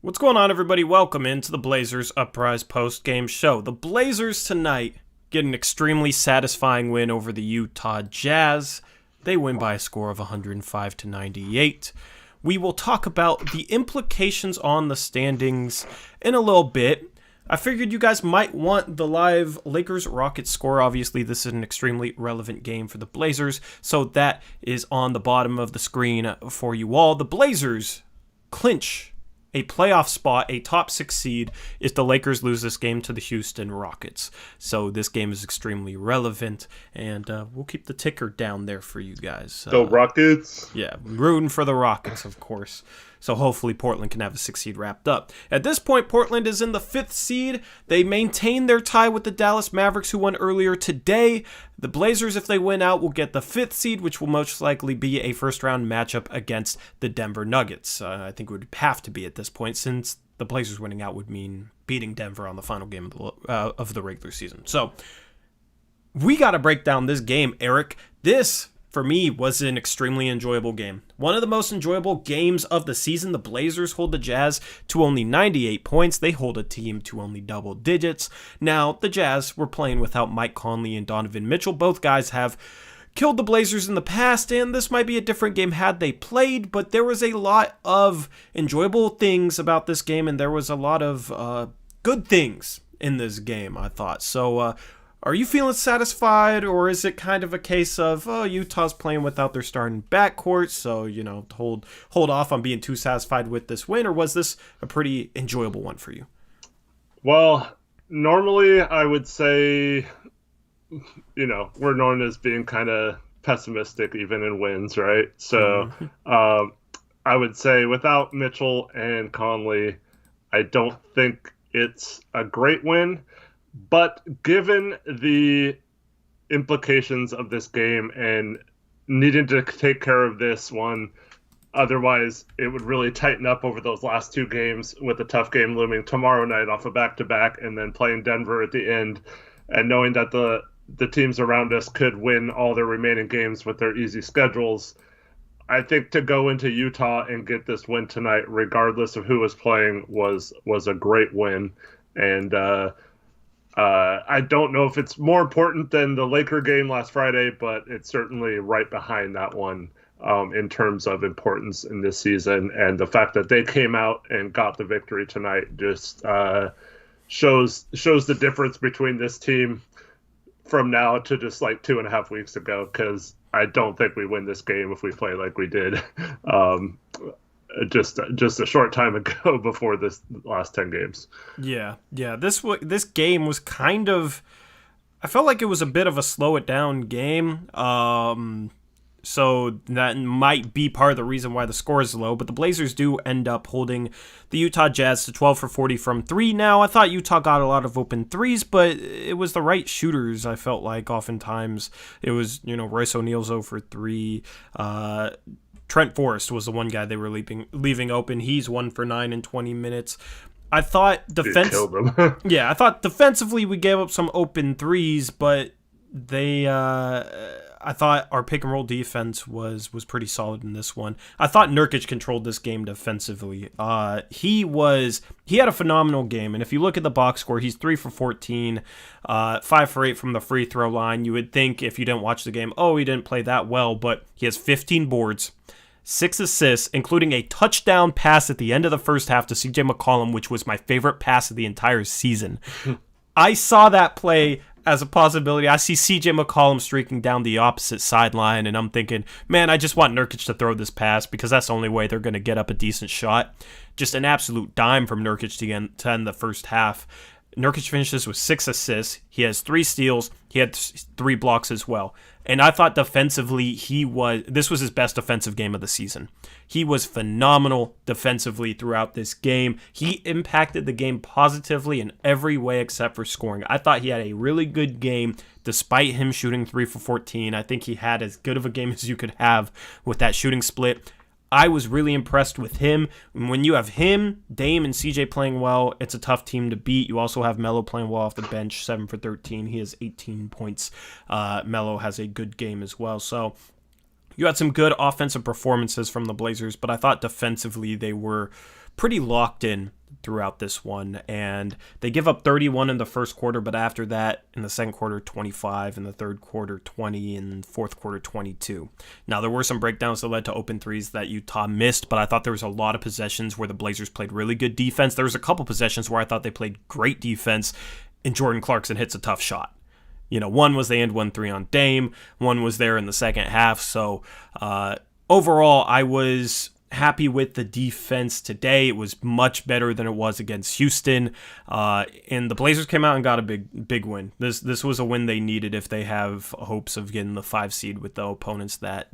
What's going on, everybody? Welcome into the Blazers Uprise post-game show. The Blazers tonight get an extremely satisfying win over the Utah Jazz. They win by a score of 105-98. We will talk about the implications on the standings in a little bit. I figured you guys might want the live Lakers-Rockets score. Obviously, this is an extremely relevant game for the Blazers, so that is on the bottom of the screen for you all. The Blazers clinch a playoff spot, a top 6 seed, if the Lakers lose this game to the Houston Rockets. So this game is extremely relevant, and we'll keep the ticker down there for you guys. Go Rockets! Yeah, rooting for the Rockets, of course. So hopefully Portland can have a 6 seed wrapped up. At this point, Portland is in the 5th seed. They maintain their tie with the Dallas Mavericks, who won earlier today. The Blazers, if they win out, will get the 5th seed, which will most likely be a first-round matchup against the Denver Nuggets. I think it would have to be at this point, since the Blazers winning out would mean beating Denver on the final game of the regular season. So we got to break down this game, Eric. This, for me, was an extremely enjoyable game. One of the most enjoyable games of the season. The Blazers hold the Jazz to only 98 points. They hold a team to only double digits. Now, the Jazz were playing without Mike Conley and Donovan Mitchell. Both guys have killed the Blazers in the past, and this might be a different game had they played, but there was a lot of enjoyable things about this game, and there was a lot of good things in this game, I thought. So, are you feeling satisfied, or is it kind of a case of, Utah's playing without their starting backcourt, so, hold off on being too satisfied with this win, or was this a pretty enjoyable one for you? Well, normally I would say, we're known as being kind of pessimistic even in wins, right? So I would say without Mitchell and Conley, I don't think it's a great win. But given the implications of this game and needing to take care of this one, otherwise it would really tighten up over those last 2 games, with a tough game looming tomorrow night off a back-to-back and then playing Denver at the end, and knowing that the teams around us could win all their remaining games with their easy schedules. I think to go into Utah and get this win tonight, regardless of who was playing, was a great win. And I don't know if it's more important than the Laker game last Friday, but it's certainly right behind that one in terms of importance in this season. And the fact that they came out and got the victory tonight just shows the difference between this team from now to just like 2.5 weeks ago, because I don't think we win this game if we play like we did just a short time ago before this last 10 games. Yeah. This game was kind of, I felt like it was a bit of a slow it down game. So that might be part of the reason why the score is low, but the Blazers do end up holding the Utah Jazz to 12 for 40 from 3. Now, I thought Utah got a lot of open threes, but it was the right shooters, I felt like, oftentimes. It was, Royce O'Neal's 0 for 3. Trent Forrest was the one guy they were leaving open. He's 1 for 9 in 20 minutes. I thought I thought defensively we gave up some open threes, but I thought our pick and roll defense was pretty solid in this one. I thought Nurkic controlled this game defensively. He had a phenomenal game, and if you look at the box score, he's 3 for 14, 5 for 8 from the free throw line. You would think, if you didn't watch the game, he didn't play that well, but he has 15 boards, 6 assists, including a touchdown pass at the end of the first half to CJ McCollum, which was my favorite pass of the entire season. I saw that play as a possibility. I see CJ McCollum streaking down the opposite sideline, and I'm thinking, man, I just want Nurkic to throw this pass, because that's the only way they're going to get up a decent shot. Just an absolute dime from Nurkic to end the first half. Nurkic finishes with 6 assists. He has 3 steals. He had 3 blocks as well. And I thought defensively, this was his best defensive game of the season. He was phenomenal defensively throughout this game. He impacted the game positively in every way except for scoring. I thought he had a really good game despite him shooting 3 for 14. I think he had as good of a game as you could have with that shooting split. I was really impressed with him. When you have him, Dame, and CJ playing well, it's a tough team to beat. You also have Melo playing well off the bench, 7 for 13. He has 18 points. Melo has a good game as well. So You had some good offensive performances from the Blazers, but I thought defensively they were pretty locked in throughout this one, and they give up 31 in the first quarter, but after that, in the second quarter, 25, in the third quarter, 20, in the fourth quarter, 22. Now, there were some breakdowns that led to open threes that Utah missed, but I thought there was a lot of possessions where the Blazers played really good defense. There was a couple possessions where I thought they played great defense, and Jordan Clarkson hits a tough shot. One was the and 1-3 on Dame, one was there in the second half, so overall, I was happy with the defense today. It was much better than it was against Houston, and the Blazers came out and got a big win. This was a win they needed if they have hopes of getting the 5 seed with the opponents that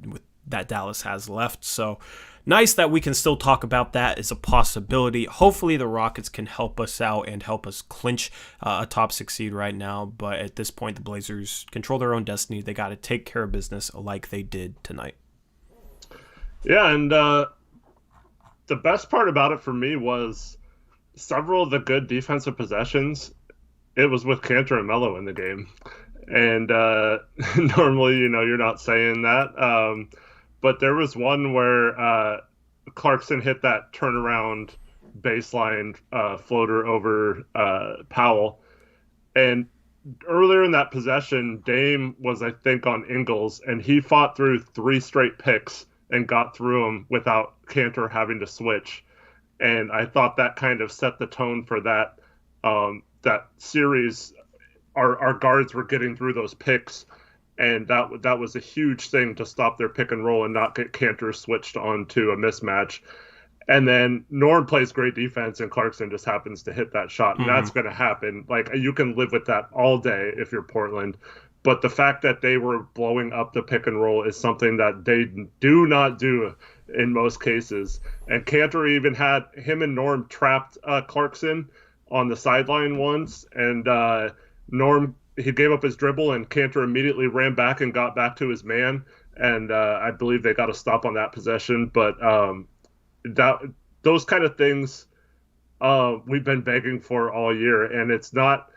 Dallas has left. So nice that we can still talk about that as a possibility. Hopefully the Rockets can help us out and help us clinch a top 6 seed right now, but at this point the Blazers control their own destiny. They got to take care of business like they did tonight. Yeah, and the best part about it for me was several of the good defensive possessions. It was with Cantor and Melo in the game. And normally, you're not saying that. But there was one where Clarkson hit that turnaround baseline floater over Powell. And earlier in that possession, Dame was, I think, on Ingles, and he fought through 3 straight picks and got through them without Cantor having to switch. And I thought that kind of set the tone for that series. Our guards were getting through those picks, and that was a huge thing to stop their pick and roll and not get Cantor switched onto a mismatch. And then Norm plays great defense, and Clarkson just happens to hit that shot, and that's going to happen. Like, you can live with that all day if you're Portland. But the fact that they were blowing up the pick and roll is something that they do not do in most cases. And Cantor even had him and Norm trapped Clarkson on the sideline once. And Norm, he gave up his dribble, and Cantor immediately ran back and got back to his man. And I believe they got a stop on that possession. But those kind of things we've been begging for all year. And it's not...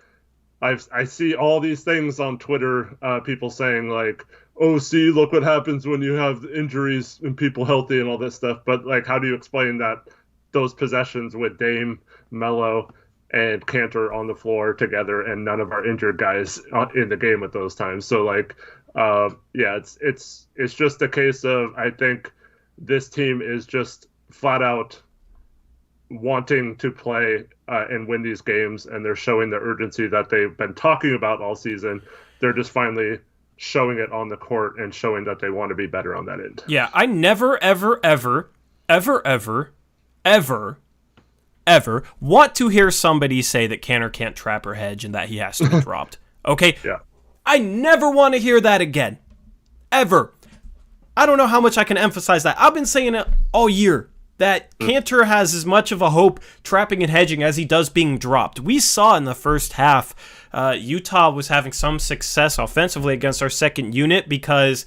I see all these things on Twitter, people saying like, oh, see, look what happens when you have injuries and people healthy and all this stuff. But like, how do you explain that those possessions with Dame, Melo, and Cantor on the floor together and none of our injured guys in the game at those times? So like, it's just a case of, I think this team is just flat out wanting to play and win these games, and they're showing the urgency that they've been talking about all season. They're just finally showing it on the court and showing that they want to be better on that end. Yeah, I never, ever want to hear somebody say that Cantor can't trap or hedge and that he has to be dropped. Okay? Yeah. I never want to hear that again. Ever. I don't know how much I can emphasize that. I've been saying it all year, that Cantor has as much of a hope trapping and hedging as he does being dropped. We saw in the first half, Utah was having some success offensively against our second unit because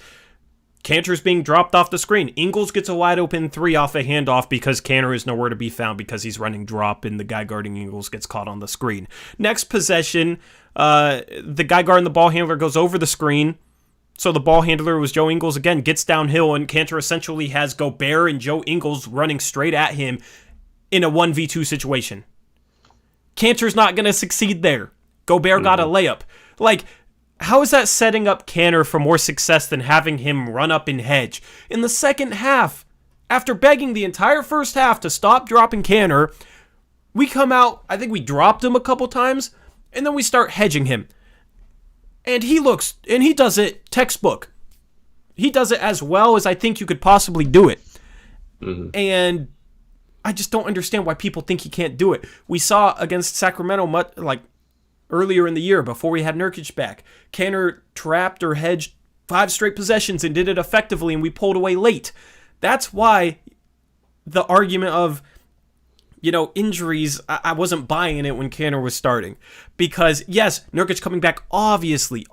Cantor's being dropped off the screen. Ingles gets a wide open 3 off a handoff because Cantor is nowhere to be found because he's running drop and the guy guarding Ingles gets caught on the screen. Next possession, the guy guarding the ball handler goes over the screen. So the ball handler was Joe Ingles again, gets downhill, and Cantor essentially has Gobert and Joe Ingles running straight at him in a 1v2 situation. Cantor's not going to succeed there. Gobert got a layup. Like, how is that setting up Cantor for more success than having him run up and hedge? In the second half, after begging the entire first half to stop dropping Cantor, we come out, I think we dropped him a couple times, and then we start hedging him. And he does it textbook. He does it as well as I think you could possibly do it. And I just don't understand why people think he can't do it. We saw against Sacramento, like earlier in the year, before we had Nurkic back, Cantor trapped or hedged 5 straight possessions and did it effectively, and we pulled away late. That's why the argument of, injuries, I wasn't buying it when Cantor was starting. Because, yes, Nurkic coming back obviously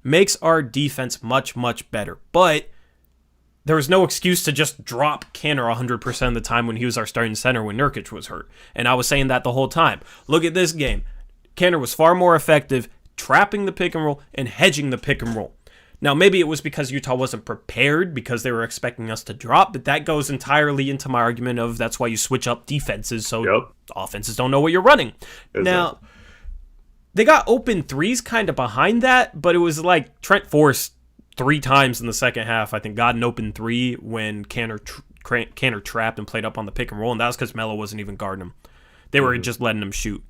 makes our defense much, much better. But there was no excuse to just drop Cantor 100% of the time when he was our starting center when Nurkic was hurt. And I was saying that the whole time. Look at this game. Cantor was far more effective trapping the pick and roll and hedging the pick and roll. Now, maybe it was because Utah wasn't prepared because they were expecting us to drop, but that goes entirely into my argument of that's why you switch up defenses so offenses don't know what you're running. Exactly. Now, they got open threes kind of behind that, but it was like Trent Forrest 3 times in the second half, I think, got an open 3 when Cantor trapped and played up on the pick and roll, and that was because Melo wasn't even guarding him. They were just letting him shoot.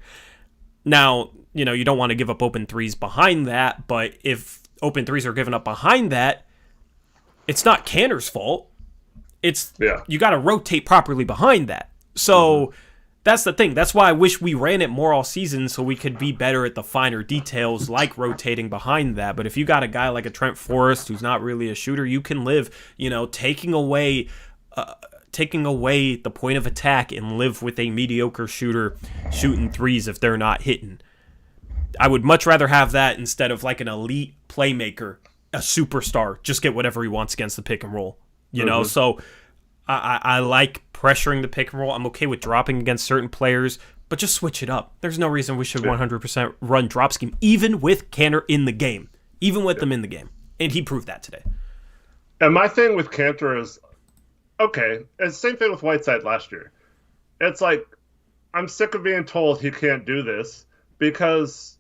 Now, you don't want to give up open 3s behind that, but if open 3s are given up behind that, it's not Cantor's fault. You got to rotate properly behind that. So that's the thing. That's why I wish we ran it more all season so we could be better at the finer details like rotating behind that. But if you got a guy like a Trent Forrest who's not really a shooter, you can live, taking away the point of attack and live with a mediocre shooter shooting 3s if they're not hitting. I would much rather have that instead of like an elite playmaker, a superstar, just get whatever he wants against the pick and roll. So I like pressuring the pick and roll. I'm okay with dropping against certain players, but just switch it up. There's no reason we should 100% run drop scheme, even with Cantor in the game, them in the game. And he proved that today. And my thing with Cantor is, okay, it's the same thing with Whiteside last year. It's like, I'm sick of being told he can't do this because,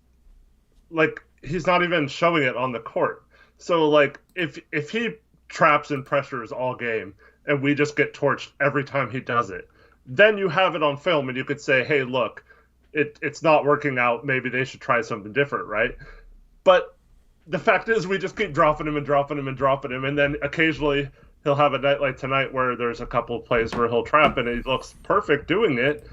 like, he's not even showing it on the court. So, like, if he traps and pressures all game and we just get torched every time he does it, then you have it on film and you could say, hey, look, it's not working out. Maybe they should try something different, right? But the fact is we just keep dropping him, and then occasionally he'll have a night like tonight where there's a couple of plays where he'll trap and he looks perfect doing it.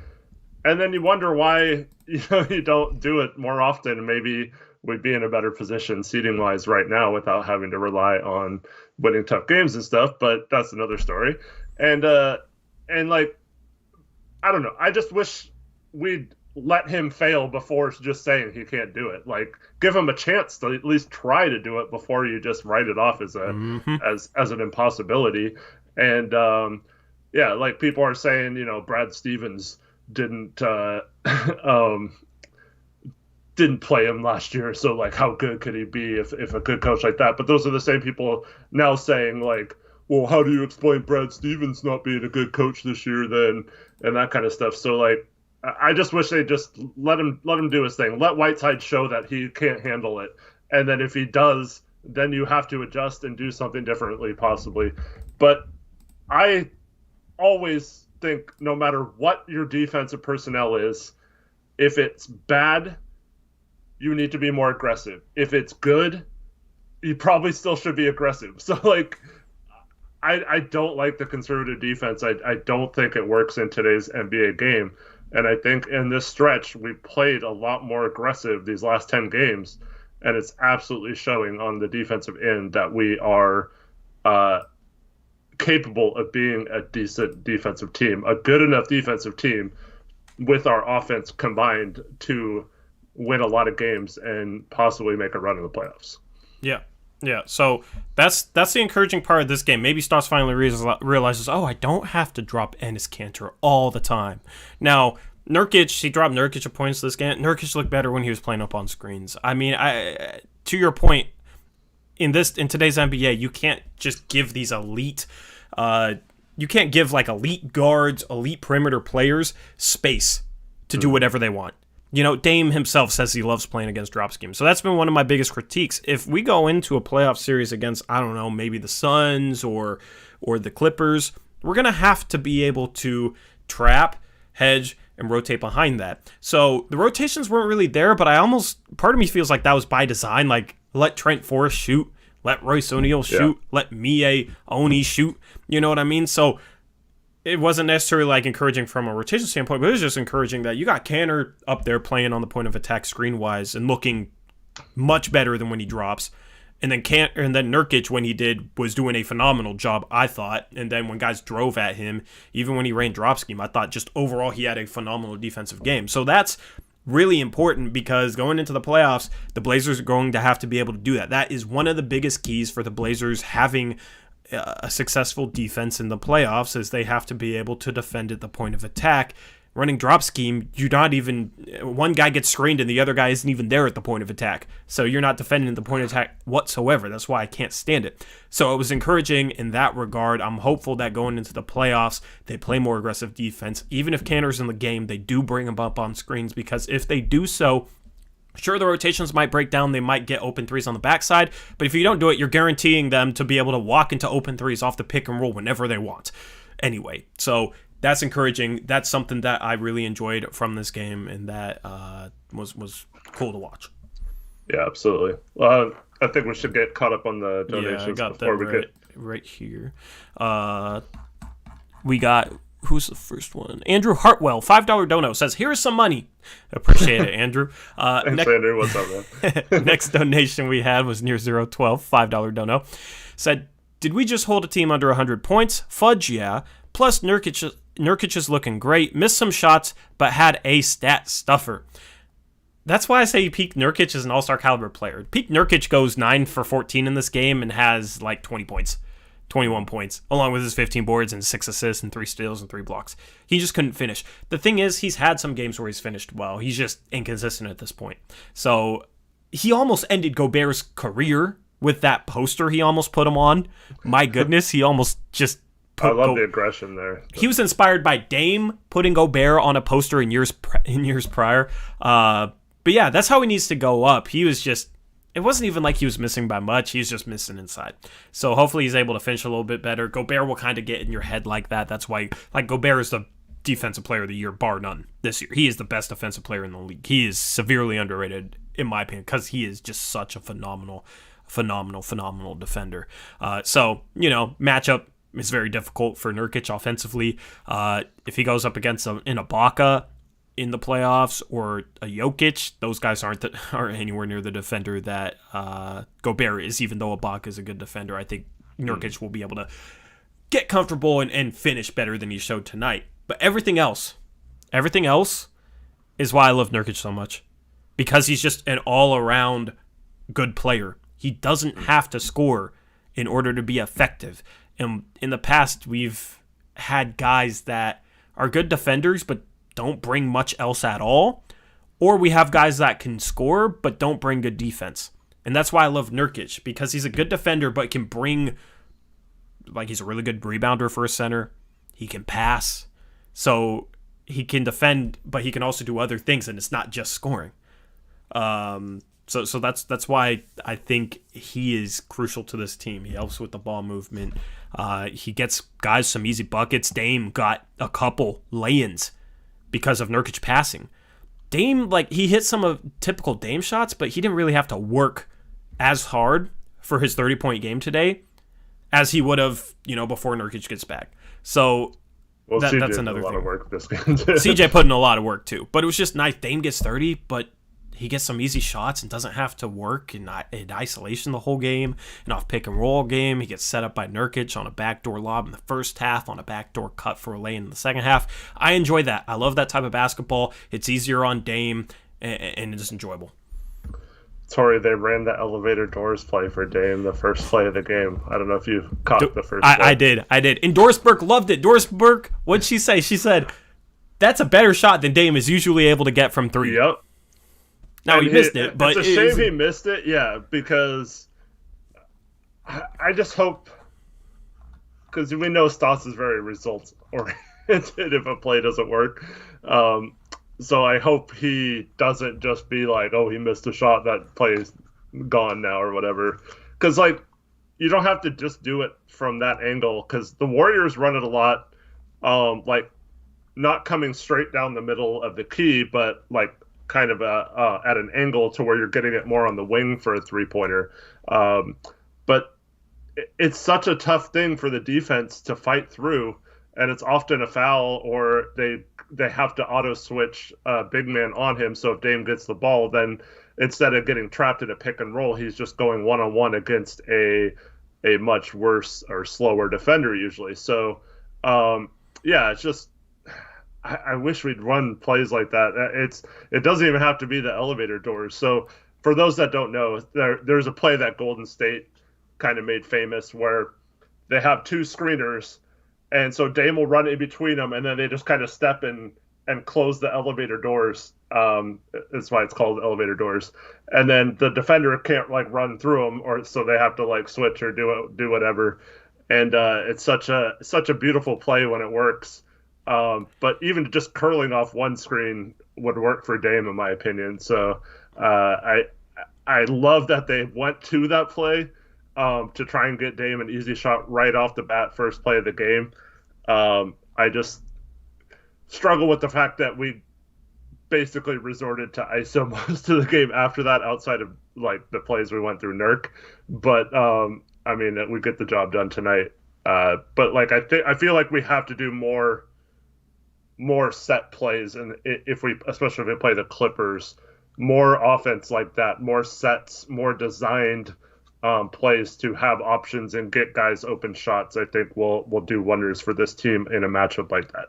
And then you wonder why you don't do it more often. Maybe we'd be in a better position seeding-wise right now without having to rely on winning tough games and stuff, but that's another story. And like, I don't know. I just wish we'd let him fail before just saying he can't do it. Like, give him a chance to at least try to do it before you just write it off as as an impossibility. And like people are saying, Brad Stevens didn't play him last year, so like how good could he be if a good coach like that? But those are the same people now saying like, well, how do you explain Brad Stevens not being a good coach this year then, and that kind of stuff. So like, I just wish they just let him do his thing. Let Whiteside show that he can't handle it, and then if he does, then you have to adjust and do something differently possibly. But I always think no matter what your defensive personnel is, if it's bad, you need to be more aggressive. If it's good, you probably still should be aggressive. So like, I don't like the conservative defense. I don't think it works in today's NBA game. And I think in this stretch, we played a lot more aggressive these last 10 games. And it's absolutely showing on the defensive end that we are capable of being a decent defensive team, a good enough defensive team with our offense combined to win a lot of games and possibly make a run in the playoffs. Yeah. So that's the encouraging part of this game. Maybe Stoss finally realizes, I don't have to drop Enes Kanter all the time. Now, Nurkic, he dropped Nurkic a points this game. Nurkic looked better when he was playing up on screens. I mean, to your point, in today's NBA, you can't just give these elite you can't give like elite guards, elite perimeter players space to do whatever they want. Dame himself says he loves playing against drop schemes. So that's been one of my biggest critiques. If we go into a playoff series against, I don't know, maybe the Suns or the Clippers, we're going to have to be able to trap, hedge, and rotate behind that. So the rotations weren't really there, but part of me feels like that was by design. Like, let Trent Forrest shoot, let Royce O'Neal shoot, let Mie Oni shoot. You know what I mean? So it wasn't necessarily like encouraging from a rotation standpoint, but it was just encouraging that you got Cantor up there playing on the point of attack screen-wise and looking much better than when he drops. And then Nurkic, when he did, was doing a phenomenal job, I thought. And then when guys drove at him, even when he ran drop scheme, I thought just overall he had a phenomenal defensive game. So that's really important because going into the playoffs, the Blazers are going to have to be able to do that. That is one of the biggest keys for the Blazers having a successful defense in the playoffs, is they have to be able to defend at the point of attack running drop scheme, you're not even, one guy gets screened and the other guy isn't even there at the point of attack. So you're not defending the point of attack whatsoever. That's why I can't stand it. So it was encouraging in that regard. I'm hopeful that going into the playoffs, they play more aggressive defense. Even if Cantor's in the game, they do bring him up on screens, because if they do so, sure, the rotations might break down. They might get open threes on the backside. But if you don't do it, you're guaranteeing them to be able to walk into open threes off the pick and roll whenever they want. Anyway, so that's encouraging. That's something that I really enjoyed from this game, and that was cool to watch. Yeah, absolutely. I think we should get caught up on the donations. Yeah, I got before that we get right here. We got, who's the first one? Andrew Hartwell, $5 dono, says, here's some money. Appreciate it, Andrew. Thanks, Andrew. What's up, man? Next donation we had was near 012, $5 dono. Said, did we just hold a team under 100 points? Fudge, yeah. Plus, Nurkic is looking great. Missed some shots, but had a stat stuffer. That's why I say Peak Nurkic is an all-star caliber player. Peak Nurkic goes 9 for 14 in this game and has like 20 points. 21 points, along with his 15 boards and 6 assists and 3 steals and 3 blocks. He just couldn't finish. The thing is, he's had some games where he's finished well. He's just inconsistent at this point. So he almost ended Gobert's career with that poster he almost put him on. My goodness, he almost just I love the aggression there. He was inspired by Dame putting Gobert on a poster in years prior. But yeah, that's how he needs to go up. He was just, it wasn't even like he was missing by much. He's just missing inside. So hopefully he's able to finish a little bit better. Gobert will kind of get in your head like that. That's why, like, Gobert is the defensive player of the year, bar none, this year. He is the best defensive player in the league. He is severely underrated, in my opinion, because he is just such a phenomenal defender. So, matchup is very difficult for Nurkic offensively. If he goes up against an Ibaka in the playoffs or a Jokic, those guys aren't anywhere near the defender that Gobert is, even though Ibaka is a good defender. I think Nurkic will be able to get comfortable and finish better than he showed tonight. But everything else is why I love Nurkic so much, because he's just an all-around good player. He doesn't have to score in order to be effective. And in the past, we've had guys that are good defenders but don't bring much else at all. Or we have guys that can score but don't bring good defense. And that's why I love Nurkic, because he's a good defender but can bring, like, he's a really good rebounder for a center. He can pass. So he can defend, but he can also do other things, and it's not just scoring. So that's why I think he is crucial to this team. He helps with the ball movement. He gets guys some easy buckets. Dame got a couple lay-ins because of Nurkic passing. Dame, he hit some of typical Dame shots, but he didn't really have to work as hard for his 30-point game today as he would have, before Nurkic gets back. So that's another thing. A lot of work this game. CJ put in a lot of work too, but it was just nice. Dame gets 30, but he gets some easy shots and doesn't have to work in isolation the whole game, and off pick and roll game. He gets set up by Nurkic on a backdoor lob in the first half, on a backdoor cut for a lay in the second half. I enjoy that. I love that type of basketball. It's easier on Dame, and it's enjoyable. Sorry, they ran the elevator doors play for Dame the first play of the game. I don't know if you caught the first play. I did. And Doris Burke loved it. Doris Burke, what'd she say? She said, that's a better shot than Dame is usually able to get from three. Yep. Now he missed it, but it's a shame he missed it. Yeah, because I just hope, because we know Stotts is very results oriented if a play doesn't work. So I hope he doesn't just be like, oh, he missed a shot, that play's gone now or whatever. Because you don't have to just do it from that angle, because the Warriors run it a lot, not coming straight down the middle of the key, but kind of at an angle to where you're getting it more on the wing for a three-pointer. But it's such a tough thing for the defense to fight through, and it's often a foul, or they have to auto-switch big man on him, so if Dame gets the ball, then instead of getting trapped in a pick and roll, he's just going one-on-one against a much worse or slower defender usually. So, it's just, I wish we'd run plays like that. It doesn't even have to be the elevator doors. So for those that don't know, there's a play that Golden State kind of made famous where they have two screeners, and so Dame will run in between them, and then they just kind of step in and close the elevator doors. That's why it's called elevator doors. And then the defender can't like run through them, or so they have to like switch or do whatever. And it's such a beautiful play when it works. But even just curling off one screen would work for Dame, in my opinion. So I love that they went to that play to try and get Dame an easy shot right off the bat, first play of the game. I just struggle with the fact that we basically resorted to ISO most of the game after that, outside of like the plays we went through Nurk. But I mean, we get the job done tonight. But like I feel like we have to do more set plays, and especially if we play the Clippers, more offense like that, more sets, more designed plays to have options and get guys open shots. I think will do wonders for this team in a matchup like that.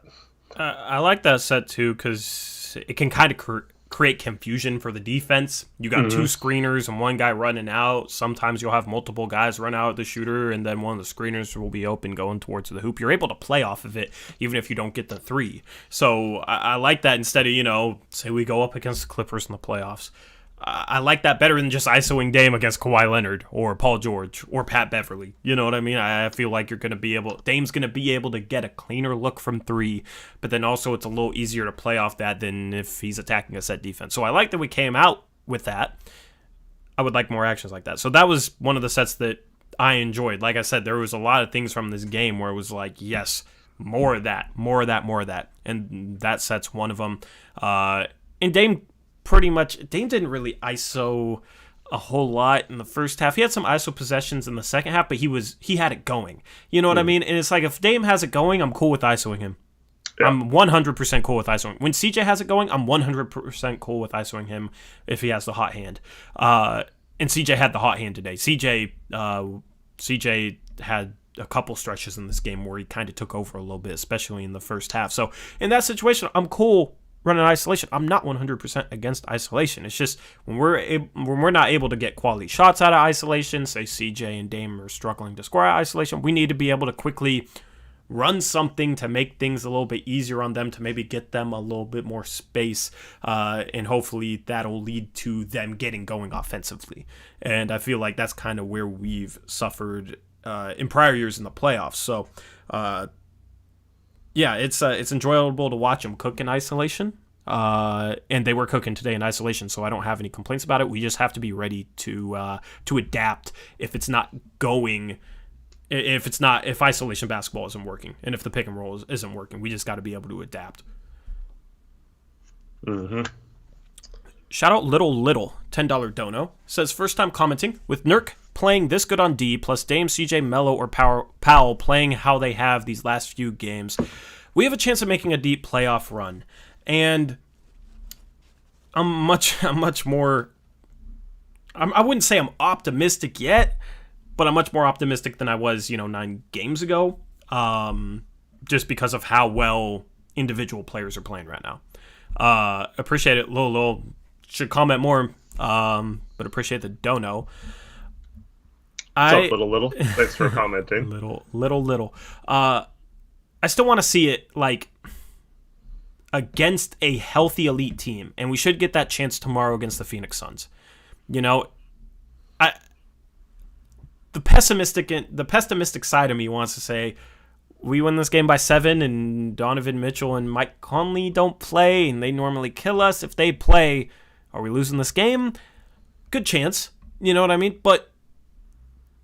I like that set too, because it can kind of create confusion for the defense. You got two screeners and one guy running out. Sometimes you'll have multiple guys run out the shooter, and then one of the screeners will be open going towards the hoop. You're able to play off of it, even if you don't get the three. So I like that instead of, say we go up against the Clippers in the playoffs. I like that better than just ISOing Dame against Kawhi Leonard or Paul George or Pat Beverly. You know what I mean? I feel like Dame's going to be able to get a cleaner look from three, but then also it's a little easier to play off that than if he's attacking a set defense. So I like that we came out with that. I would like more actions like that. So that was one of the sets that I enjoyed. Like I said, there was a lot of things from this game where it was like, yes, more of that, more of that, more of that. And that set's one of them. And Dame didn't really ISO a whole lot in the first half. He had some ISO possessions in the second half, but he had it going. You know what I mean? And it's like, if Dame has it going, I'm cool with ISOing him. Yeah. I'm 100% cool with ISOing. When CJ has it going, I'm 100% cool with ISOing him if he has the hot hand. And CJ had the hot hand today. CJ had a couple stretches in this game where he kind of took over a little bit, especially in the first half. So in that situation, I'm cool running isolation. I'm not 100% against isolation. It's just when we're not able to get quality shots out of isolation, say CJ and Dame are struggling to score out of isolation, we need to be able to quickly run something to make things a little bit easier on them, to maybe get them a little bit more space, and hopefully that'll lead to them getting going offensively. And I feel like that's kind of where we've suffered in prior years in the playoffs. So yeah, it's enjoyable to watch them cook in isolation, and they were cooking today in isolation, so I don't have any complaints about it. We just have to be ready to adapt if it's not going, if isolation basketball isn't working, and if the pick and roll isn't working. We just got to be able to adapt. Mm-hmm. Shout out Little $10 dono, says first time commenting with Nurk playing this good on D, plus Dame, CJ, Melo, or Powell playing how they have these last few games, we have a chance of making a deep playoff run. And I'm much more, I wouldn't say I'm optimistic yet, but I'm much more optimistic than I was, 9 games ago, just because of how well individual players are playing right now. Appreciate it. Lil should comment more, but appreciate the dono. What's up, little? Thanks for commenting. Little. I still want to see it like against a healthy elite team, and we should get that chance tomorrow against the Phoenix Suns. The pessimistic side of me wants to say we win this game by 7, and Donovan Mitchell and Mike Conley don't play, and they normally kill us. If they play, are we losing this game? Good chance. You know what I mean? But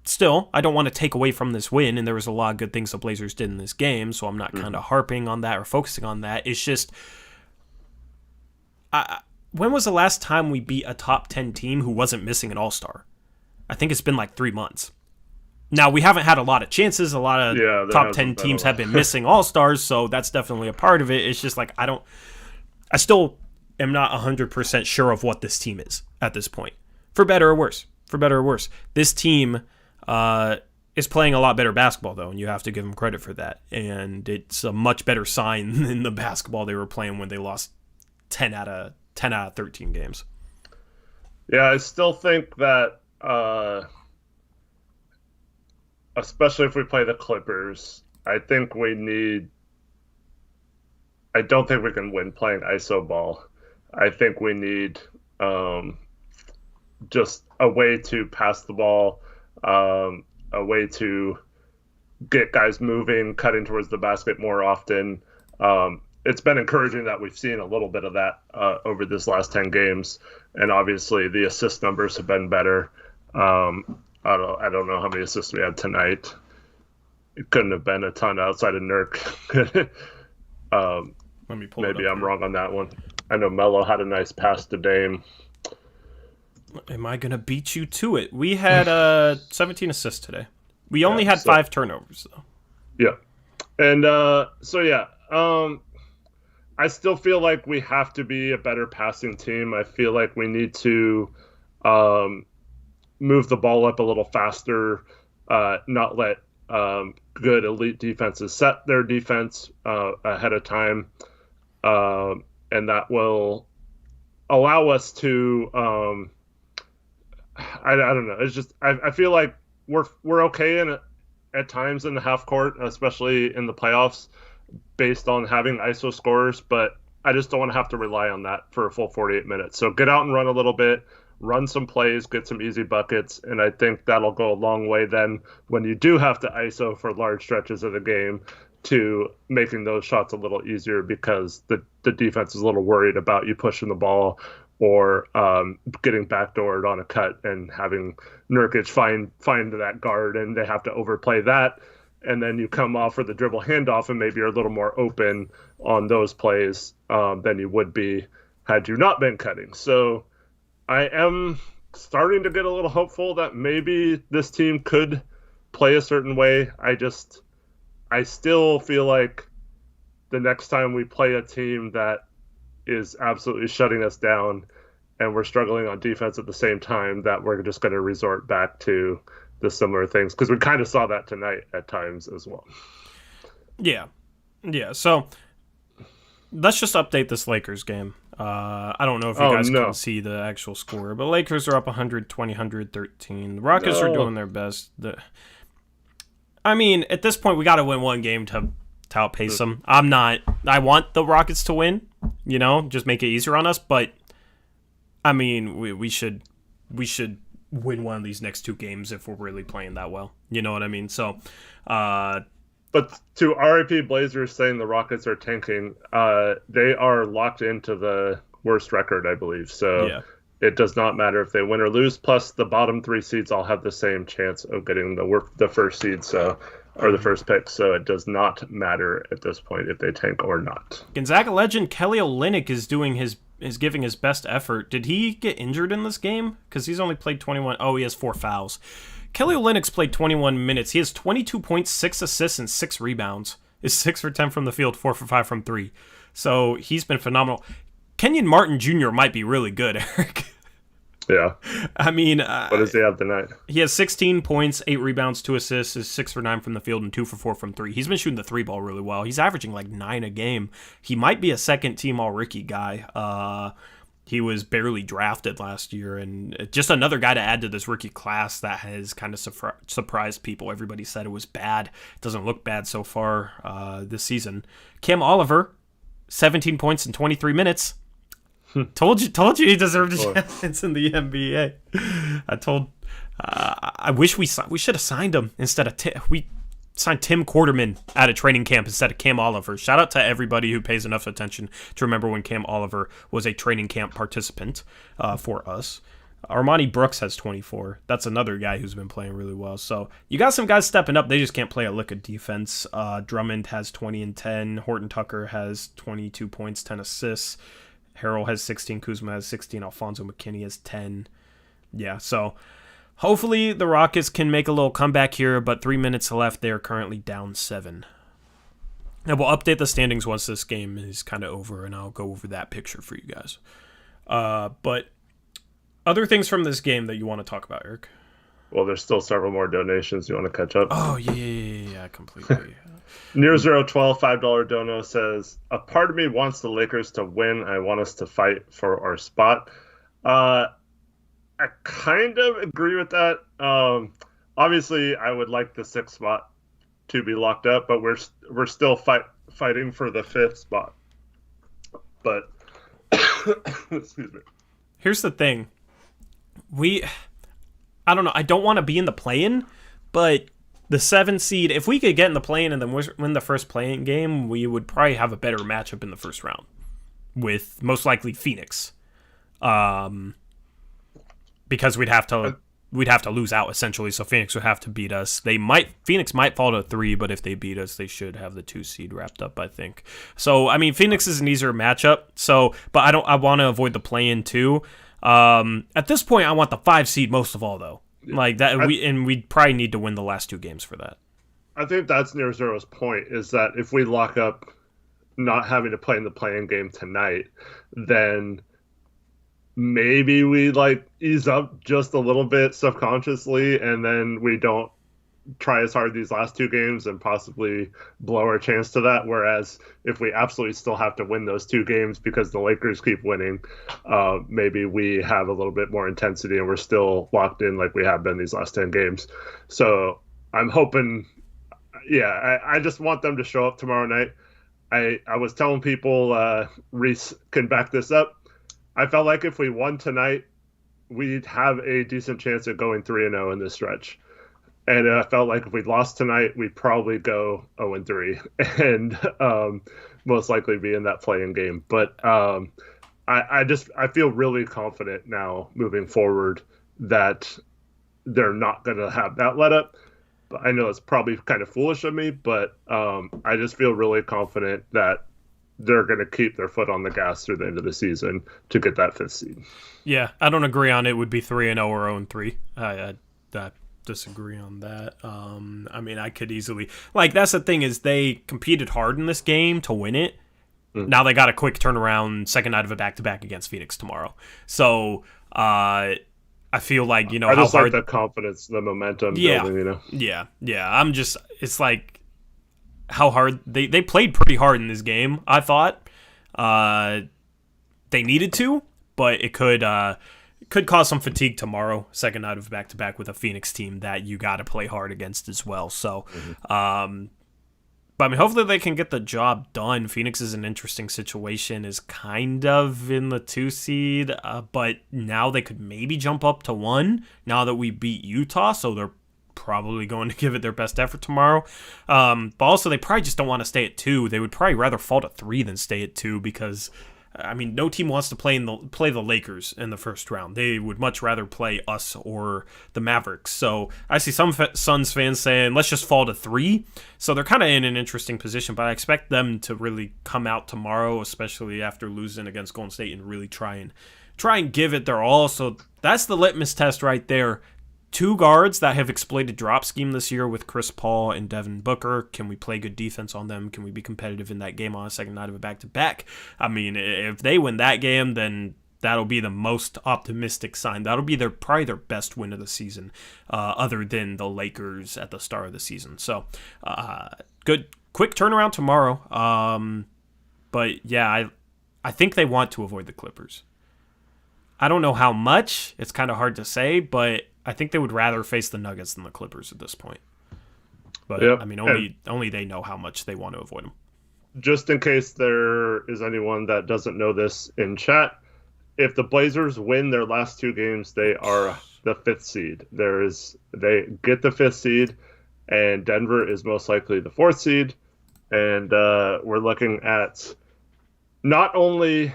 still, I don't want to take away from this win, and there was a lot of good things the Blazers did in this game, so I'm not kind of harping on that or focusing on that. It's just, when was the last time we beat a top 10 team who wasn't missing an all-star? I think it's been like 3 months. Now, we haven't had a lot of chances. A lot of top 10 teams have been missing all-stars, so that's definitely a part of it. It's just like, I still am not 100% sure of what this team is at this point. For better or worse. This team is playing a lot better basketball, though, and you have to give them credit for that. And it's a much better sign than the basketball they were playing when they lost 10 out of 13 games. Yeah, I still think that, especially if we play the Clippers, I think we need I don't think we can win playing ISO ball. I think we need just a way to pass the ball, a way to get guys moving, cutting towards the basket more often. It's been encouraging that we've seen a little bit of that over this last 10 games, and obviously the assist numbers have been better. I don't know how many assists we had tonight. It couldn't have been a ton outside of Nurk. Let me pull Maybe it up I'm here. wrong on that one. I know Melo had a nice pass to Dame. Am I gonna beat you to it? We had 17 assists today. We only had 5 turnovers though. Yeah, and I still feel like we have to be a better passing team. I feel like we need to move the ball up a little faster, not let good elite defenses set their defense ahead of time, and that will allow us to. I don't know. It's just I feel like we're okay at times in the half court, especially in the playoffs, based on having ISO scorers, but I just don't want to have to rely on that for a full 48 minutes. So get out and run a little bit, run some plays, get some easy buckets, and I think that'll go a long way then when you do have to ISO for large stretches of the game to making those shots a little easier because the defense is a little worried about you pushing the ball or getting backdoored on a cut and having Nurkic find that guard and they have to overplay that. And then you come off for the dribble handoff and maybe you're a little more open on those plays than you would be had you not been cutting. So I am starting to get a little hopeful that maybe this team could play a certain way. I still feel like the next time we play a team that is absolutely shutting us down and we're struggling on defense at the same time, that we're just going to resort back to the similar things, because we kind of saw that tonight at times as well. Yeah. So let's just update this Lakers game. I don't know if you guys can see the actual score, but Lakers are up 120-113. The Rockets are doing their best. I mean, at this point, we got to win one game to outpace them. I want the Rockets to win, just make it easier on us, but I mean, we should win one of these next 2 games if we're really playing that well. You know what I mean? So, but to RIP Blazers saying the Rockets are tanking, they are locked into the worst record, I believe. So It does not matter if they win or lose. Plus, the bottom 3 seeds all have the same chance of getting the first seed, or the first pick. So it does not matter at this point if they tank or not. Gonzaga legend Kelly Olynyk is giving his best effort. Did he get injured in this game? Because he's only played 21. Oh, he has 4 fouls. Kelly Olynyk's played 21 minutes. He has 22 points, 6 assists, and 6 rebounds. Is 6 for 10 from the field, 4 for 5 from 3. So he's been phenomenal. Kenyon Martin Jr. might be really good, Eric. Yeah. I mean, what does he have tonight? He has 16 points, 8 rebounds, 2 assists, is 6 for 9 from the field, and 2 for 4 from 3. He's been shooting the 3 ball really well. He's averaging like 9 a game. He might be a second-team All-Rookie guy. He was barely drafted last year, and just another guy to add to this rookie class that has kind of surprised people. Everybody said it was bad. It doesn't look bad so far this season. Cam Oliver, 17 points in 23 minutes. Told you he deserved a chance in the NBA. I wish we should have signed him instead of we signed Tim Quarterman at a training camp instead of Cam Oliver. Shout out to everybody who pays enough attention to remember when Cam Oliver was a training camp participant for us. Armani Brooks has 24. That's another guy who's been playing really well. So you got some guys stepping up. They just can't play a lick of defense. Drummond has 20 and 10. Horton Tucker has 22 points, 10 assists. Harrell has 16, Kuzma has 16, Alfonso McKinney has 10. Yeah, so hopefully the Rockets can make a little comeback here, but 3 minutes left. They are currently down 7. And we'll update the standings once this game is kind of over, and I'll go over that picture for you guys. But other things from this game that you want to talk about, Eric? Well, there's still several more donations. You want to catch up? Oh, yeah, completely. Near012 $5 dono says, a part of me wants the Lakers to win. I want us to fight for our spot. I kind of agree with that. Obviously, I would like the 6th spot to be locked up, but we're still fighting for the 5th spot. But excuse me. Here's the thing. I don't know. I don't want to be in the play-in, but the 7 seed, if we could get in the play-in and then win the first play-in game, we would probably have a better matchup in the first round with most likely Phoenix. Because we'd have to lose out essentially, so Phoenix would have to beat us. Phoenix might fall to 3, but if they beat us, they should have the 2 seed wrapped up, I think. So I mean, Phoenix is an easier matchup. So, but I want to avoid the play-in too. At this point, I want the 5 seed most of all, though. Like that, we'd probably need to win the last 2 games for that. I think that's Near Zero's point, is that if we lock up not having to play in the play-in game tonight, then maybe we like ease up just a little bit subconsciously, and then we don't try as hard these last 2 games and possibly blow our chance to that. Whereas if we absolutely still have to win those 2 games because the Lakers keep winning, maybe we have a little bit more intensity and we're still locked in like we have been these last 10 games. So I'm hoping, I just want them to show up tomorrow night. I was telling people, Reese can back this up. I felt like if we won tonight, we'd have a decent chance of going 3-0 in this stretch. And I felt like if we lost tonight, we'd probably go 0-3 and most likely be in that play-in game. But I feel really confident now moving forward that they're not going to have that let up. But I know it's probably kind of foolish of me, but I just feel really confident that they're going to keep their foot on the gas through the end of the season to get that 5th seed. Yeah, I don't agree on it would be 3-0 or 0-3. I disagree on that. I mean, I could easily, like, that's the thing, is they competed hard in this game to win it. Now they got a quick turnaround second night of a back-to-back against Phoenix tomorrow. So I feel like, you know, I just how like hard the confidence, the momentum building, you know. Yeah. It's like how hard they played pretty hard in this game. I thought they needed to, but it could cause some fatigue tomorrow, second night of back-to-back with a Phoenix team that you got to play hard against as well. So, but I mean, hopefully they can get the job done. Phoenix is an interesting situation, is kind of in the 2 seed, but now they could maybe jump up to 1 now that we beat Utah, so they're probably going to give it their best effort tomorrow. But also, they probably just don't want to stay at 2. They would probably rather fall to 3 than stay at 2 because, I mean, no team wants to play the Lakers in the first round. They would much rather play us or the Mavericks. So I see some Suns fans saying, let's just fall to 3. So they're kind of in an interesting position, but I expect them to really come out tomorrow, especially after losing against Golden State, and really try and give it their all. So that's the litmus test right there. 2 guards that have exploited drop scheme this year with Chris Paul and Devin Booker. Can we play good defense on them? Can we be competitive in that game on a second night of a back-to-back? I mean, if they win that game, then that'll be the most optimistic sign. That'll be probably their best win of the season, other than the Lakers at the start of the season. So, good, quick turnaround tomorrow. But yeah, I think they want to avoid the Clippers. I don't know how much. It's kind of hard to say, but I think they would rather face the Nuggets than the Clippers at this point. But, I mean, only they know how much they want to avoid them. Just in case there is anyone that doesn't know this in chat, if the Blazers win their last 2 games, they are the 5th seed. They get the 5th seed, and Denver is most likely the 4th seed. And we're looking at not only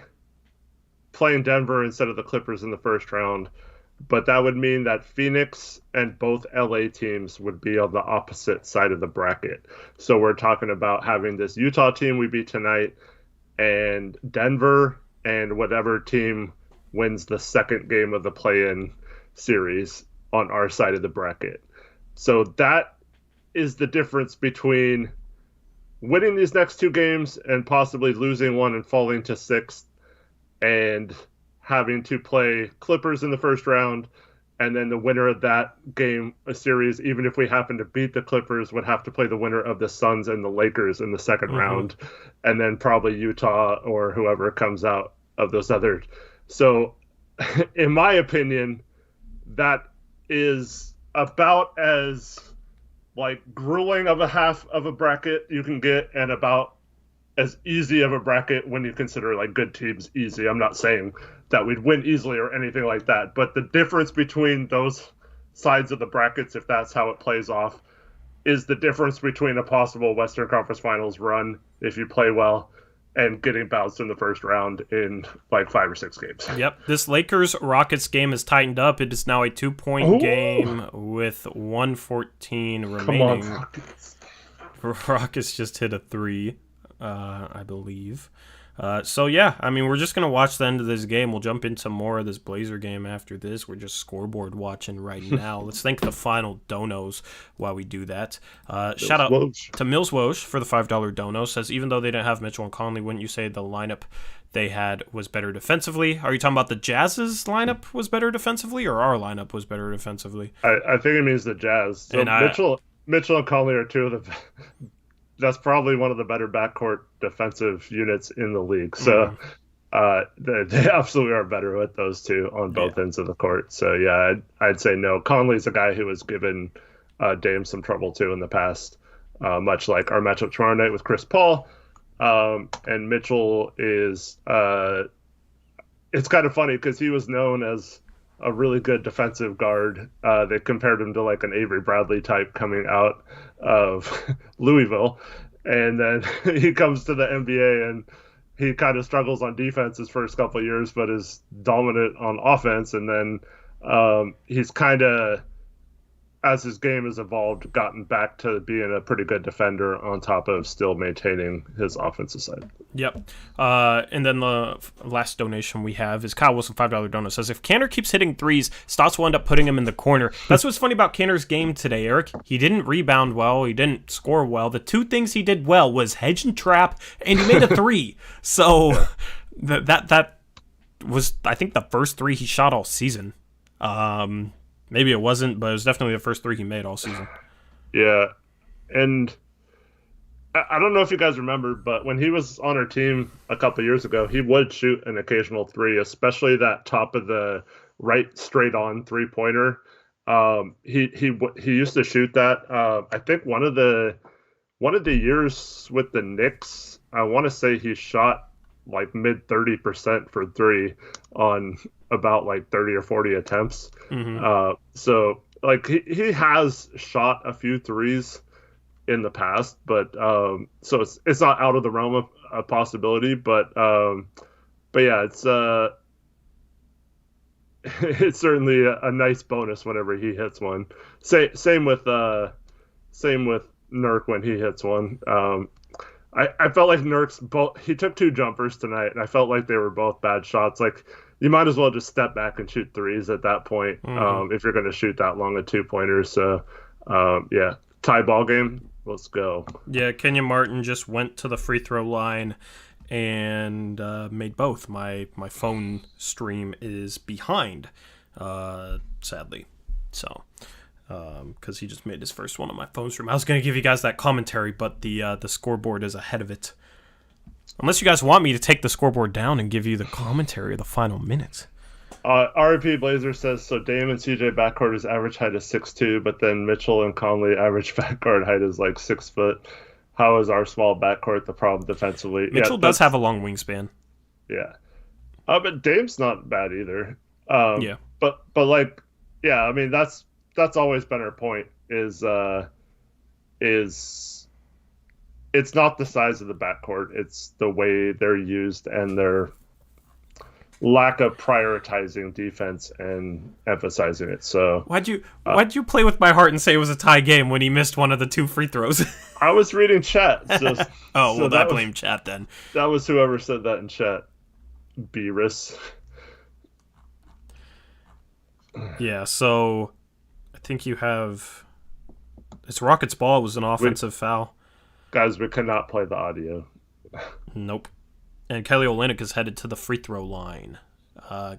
playing Denver instead of the Clippers in the first round, but that would mean that Phoenix and both LA teams would be on the opposite side of the bracket. So we're talking about having this Utah team we beat tonight, and Denver and whatever team wins the second game of the play-in series on our side of the bracket. So that is the difference between winning these next 2 games and possibly losing one and falling to 6th, and having to play Clippers in the first round, and then the winner of that game, a series, even if we happen to beat the Clippers, would have to play the winner of the Suns and the Lakers in the second round, and then probably Utah or whoever comes out of those other. So, in my opinion, that is about as like grueling of a half of a bracket you can get, and about as easy of a bracket when you consider like good teams easy. I'm not saying that we'd win easily or anything like that, but the difference between those sides of the brackets, if that's how it plays off, is the difference between a possible Western Conference Finals run if you play well and getting bounced in the first round in like 5 or 6 games. Yep. This Lakers-Rockets game is tightened up. It is now a 2-point game with 1:14 remaining. Come on, Rockets. Rockets just hit a 3, I believe. So, yeah, I mean, we're just going to watch the end of this game. We'll jump into more of this Blazer game after this. We're just scoreboard watching right now. Let's thank the final donos while we do that. Shout out to Mills Wosh for the $5 dono. Says, even though they didn't have Mitchell and Conley, wouldn't you say the lineup they had was better defensively? Are you talking about the Jazz's lineup was better defensively, or our lineup was better defensively? I think it means the Jazz. So Mitchell and Conley are two of the... That's probably one of the better backcourt defensive units in the league. So they absolutely are better with those two on both ends of the court. So, yeah, I'd say no. Conley's a guy who has given Dame some trouble, too, in the past, much like our matchup tomorrow night with Chris Paul. And Mitchell is it's kind of funny because he was known as a really good defensive guard. They compared him to like an Avery Bradley type coming out of Louisville. And then he comes to the NBA and he kind of struggles on defense his first couple of years, but is dominant on offense. And then he's kind of, as his game has evolved, gotten back to being a pretty good defender on top of still maintaining his offensive side. Yep. And then the last donation we have is Kyle Wilson, $5 donor, says, if Kanter keeps hitting threes, Stotts will end up putting him in the corner. That's what's funny about Kanter's game today, Eric. He didn't rebound well. He didn't score well. The two things he did well was hedge and trap, and he made a 3. So that was, I think, the first 3 he shot all season. Maybe it wasn't, but it was definitely the first 3 he made all season. Yeah, and I don't know if you guys remember, but when he was on our team a couple years ago, he would shoot an occasional 3, especially that top of the right straight on 3-pointer. He used to shoot that. I think one of the years with the Knicks, I want to say he shot like mid 30% for 3 on about like 30 or 40 attempts. Mm-hmm. So like he has shot a few 3s in the past, but so it's not out of the realm of a possibility, but yeah, it's certainly a nice bonus whenever he hits one. Same with Nurk when he hits one. I felt like Nurk's he took 2 jumpers tonight, and I felt like they were both bad shots. Like, you might as well just step back and shoot 3s at that point, if you're going to shoot that long of 2-pointers. So, yeah, tie ball game. Let's go. Yeah, Kenyon Martin just went to the free throw line and made both. My phone stream is behind, sadly. So, because he just made his first one on my phone stream. I was going to give you guys that commentary, but the scoreboard is ahead of it. Unless you guys want me to take the scoreboard down and give you the commentary of the final minutes. RP Blazer says, so Dame and CJ backcourt is average height is 6'2", but then Mitchell and Conley average backcourt height is like 6 foot. How is our small backcourt the problem defensively? Mitchell does have a long wingspan. Yeah. But Dame's not bad either. Yeah. But like, yeah, I mean, that's always been our point is it's not the size of the backcourt, it's the way they're used and their lack of prioritizing defense and emphasizing it. So why'd you play with my heart and say it was a tie game when he missed one of the 2 free throws? I was reading chat. So, I blame chat then. That was whoever said that in chat. Beerus. Yeah, so I think you have... It's Rockets ball. It was an offensive foul. Guys, we cannot play the audio. Nope. And Kelly Olynyk is headed to the free throw line.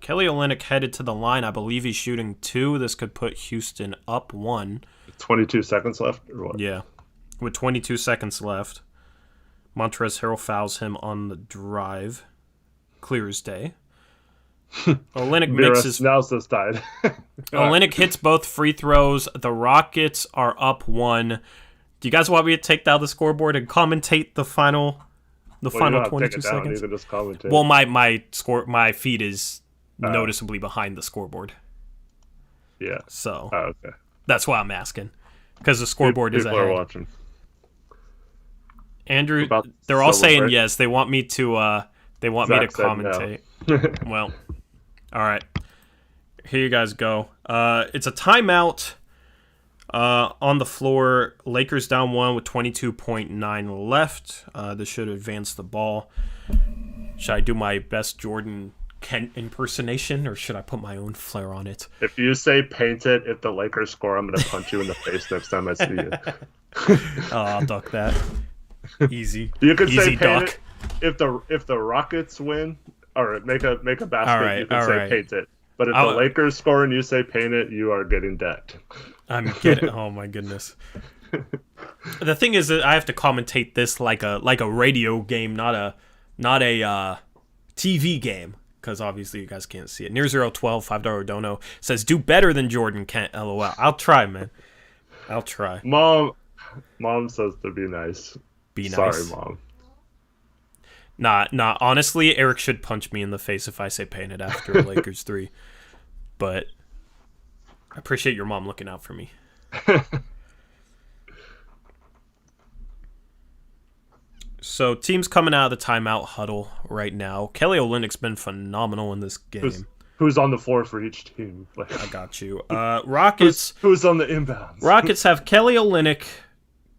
Kelly Olynyk headed to the line. I believe he's shooting 2. This could put Houston up 1. 22 seconds left, or what? Yeah. With 22 seconds left. Montrezl Harrell fouls him on the drive. Clear as day. Olynyk mixes. Now's this died. Olynyk hits both free throws. The Rockets are up 1. Do you guys want me to take down the scoreboard and commentate the final The Well, you final don't have to take 22 it down. seconds. You can just commentate. Well, my feed is noticeably behind the scoreboard. Yeah. So Okay. that's why I'm asking, because the scoreboard is People ahead. are watching. Andrew, About they're all saying celebrate. yes. They want me to. They want me to Zach said no. commentate. Well, all right. Here you guys go. It's a timeout. On the floor, Lakers down 1 with 22.9 left. This should advance the ball. Should I do my best Jordan Kent impersonation, or should I put my own flair on it? If you say paint it, if the Lakers score, I'm going to punch you in the face next time I see you. I'll duck that. Easy. You could Easy say paint duck. it. If the Rockets win, or make a basket, All right, you can all say right. paint it. But if the Lakers score and you say paint it, you are getting decked. I'm getting. Oh my goodness. The thing is that I have to commentate this like a radio game, not a TV game, because obviously you guys can't see it. Near 012 $5 dono says do better than Jordan Kent. LOL. I'll try, man. I'll try. Mom says to be nice. Be nice. Sorry, Mom. Nah. Honestly, Eric should punch me in the face if I say paint it after Lakers 3. But I appreciate your mom looking out for me. So, teams coming out of the timeout huddle right now. Kelly Olynyk's been phenomenal in this game. Who's on the floor for each team? I got you. Rockets. Who's on the inbounds? Rockets have Kelly Olynyk,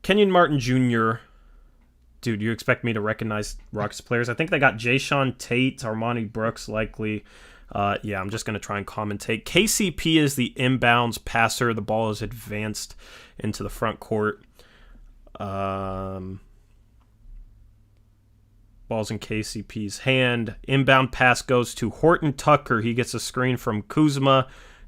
Kenyon Martin Jr. Dude, you expect me to recognize Rockets players? I think they got Jayshawn Tate, Armani Brooks likely. Yeah, I'm just going to try and commentate. KCP is the inbounds passer. The ball is advanced into the front court. Ball's in KCP's hand. Inbound pass goes to Horton Tucker. He gets a screen from Kuzma.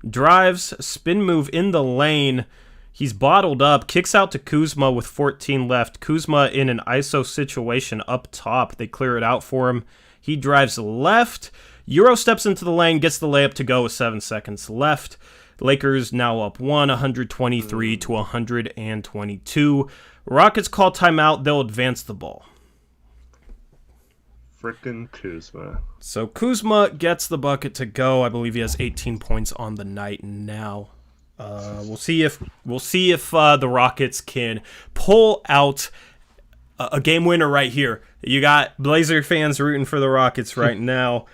Drives, spin move in the lane. He's bottled up. Kicks out to Kuzma with 14 left. Kuzma in an ISO situation up top. They clear it out for him. He drives left. Euro steps into the lane, gets the layup to go with 7 seconds left. Lakers now up 123 to 122. Rockets call timeout. They'll advance the ball. Frickin' Kuzma. So Kuzma gets the bucket to go. I believe he has 18 points on the night now. We'll see if the Rockets can pull out a game winner right here. You got Blazer fans rooting for the Rockets right now.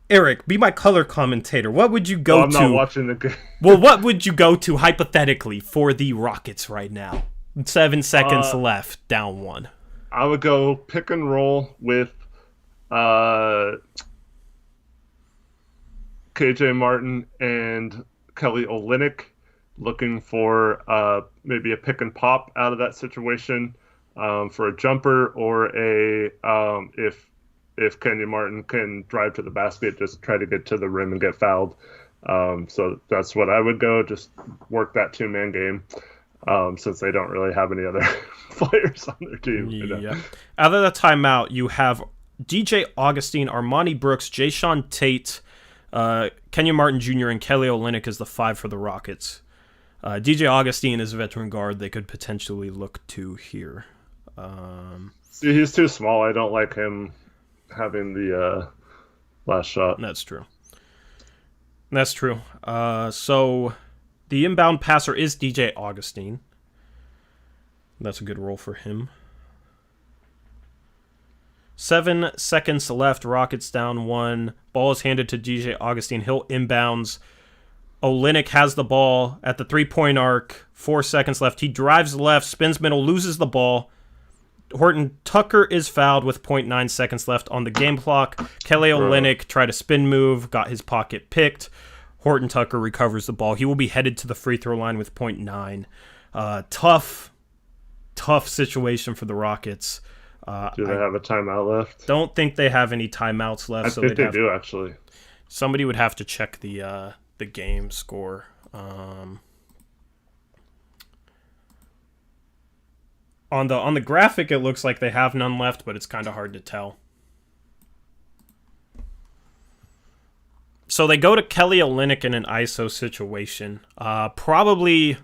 Eric, be my color commentator. What would you go I'm to? not watching the game. Well, what would you go to hypothetically for the Rockets right now? 7 seconds left, down 1. I would go pick and roll with KJ Martin and Kelly Olynyk, looking for maybe a pick and pop out of that situation for a jumper, or a if Kenyon Martin can drive to the basket, just try to get to the rim and get fouled. So that's what I would go. Just work that 2-man game. Since they don't really have any other players on their team. Yeah. Out of the timeout, you have DJ Augustine, Armani Brooks, Jayshawn Tate, Kenyon Martin Jr., and Kelly Olynyk is the 5 for the Rockets. DJ Augustine is a veteran guard they could potentially look to here. See, he's too small. I don't like him having the last shot. That's true. So the inbound passer is DJ Augustine. That's a good role for him. 7 seconds left. Rockets down 1. Ball is handed to DJ Augustine. He'll inbounds. Olynyk has the ball at the 3-point arc. 4 seconds left. He drives left, spins middle, loses the ball. Horton Tucker is fouled with 0.9 seconds left on the game clock. Kelly Olynyk tried a spin move, got his pocket picked. Horton Tucker recovers the ball. He will be headed to the free throw line with 0.9. Tough situation for the Rockets. Do they have a timeout left? Don't think they have any timeouts left. I think they do, actually. Somebody would have to check the game score. On the graphic, it looks like they have none left, but it's kind of hard to tell. So they go to Kelly Olynyk in an ISO situation. Probably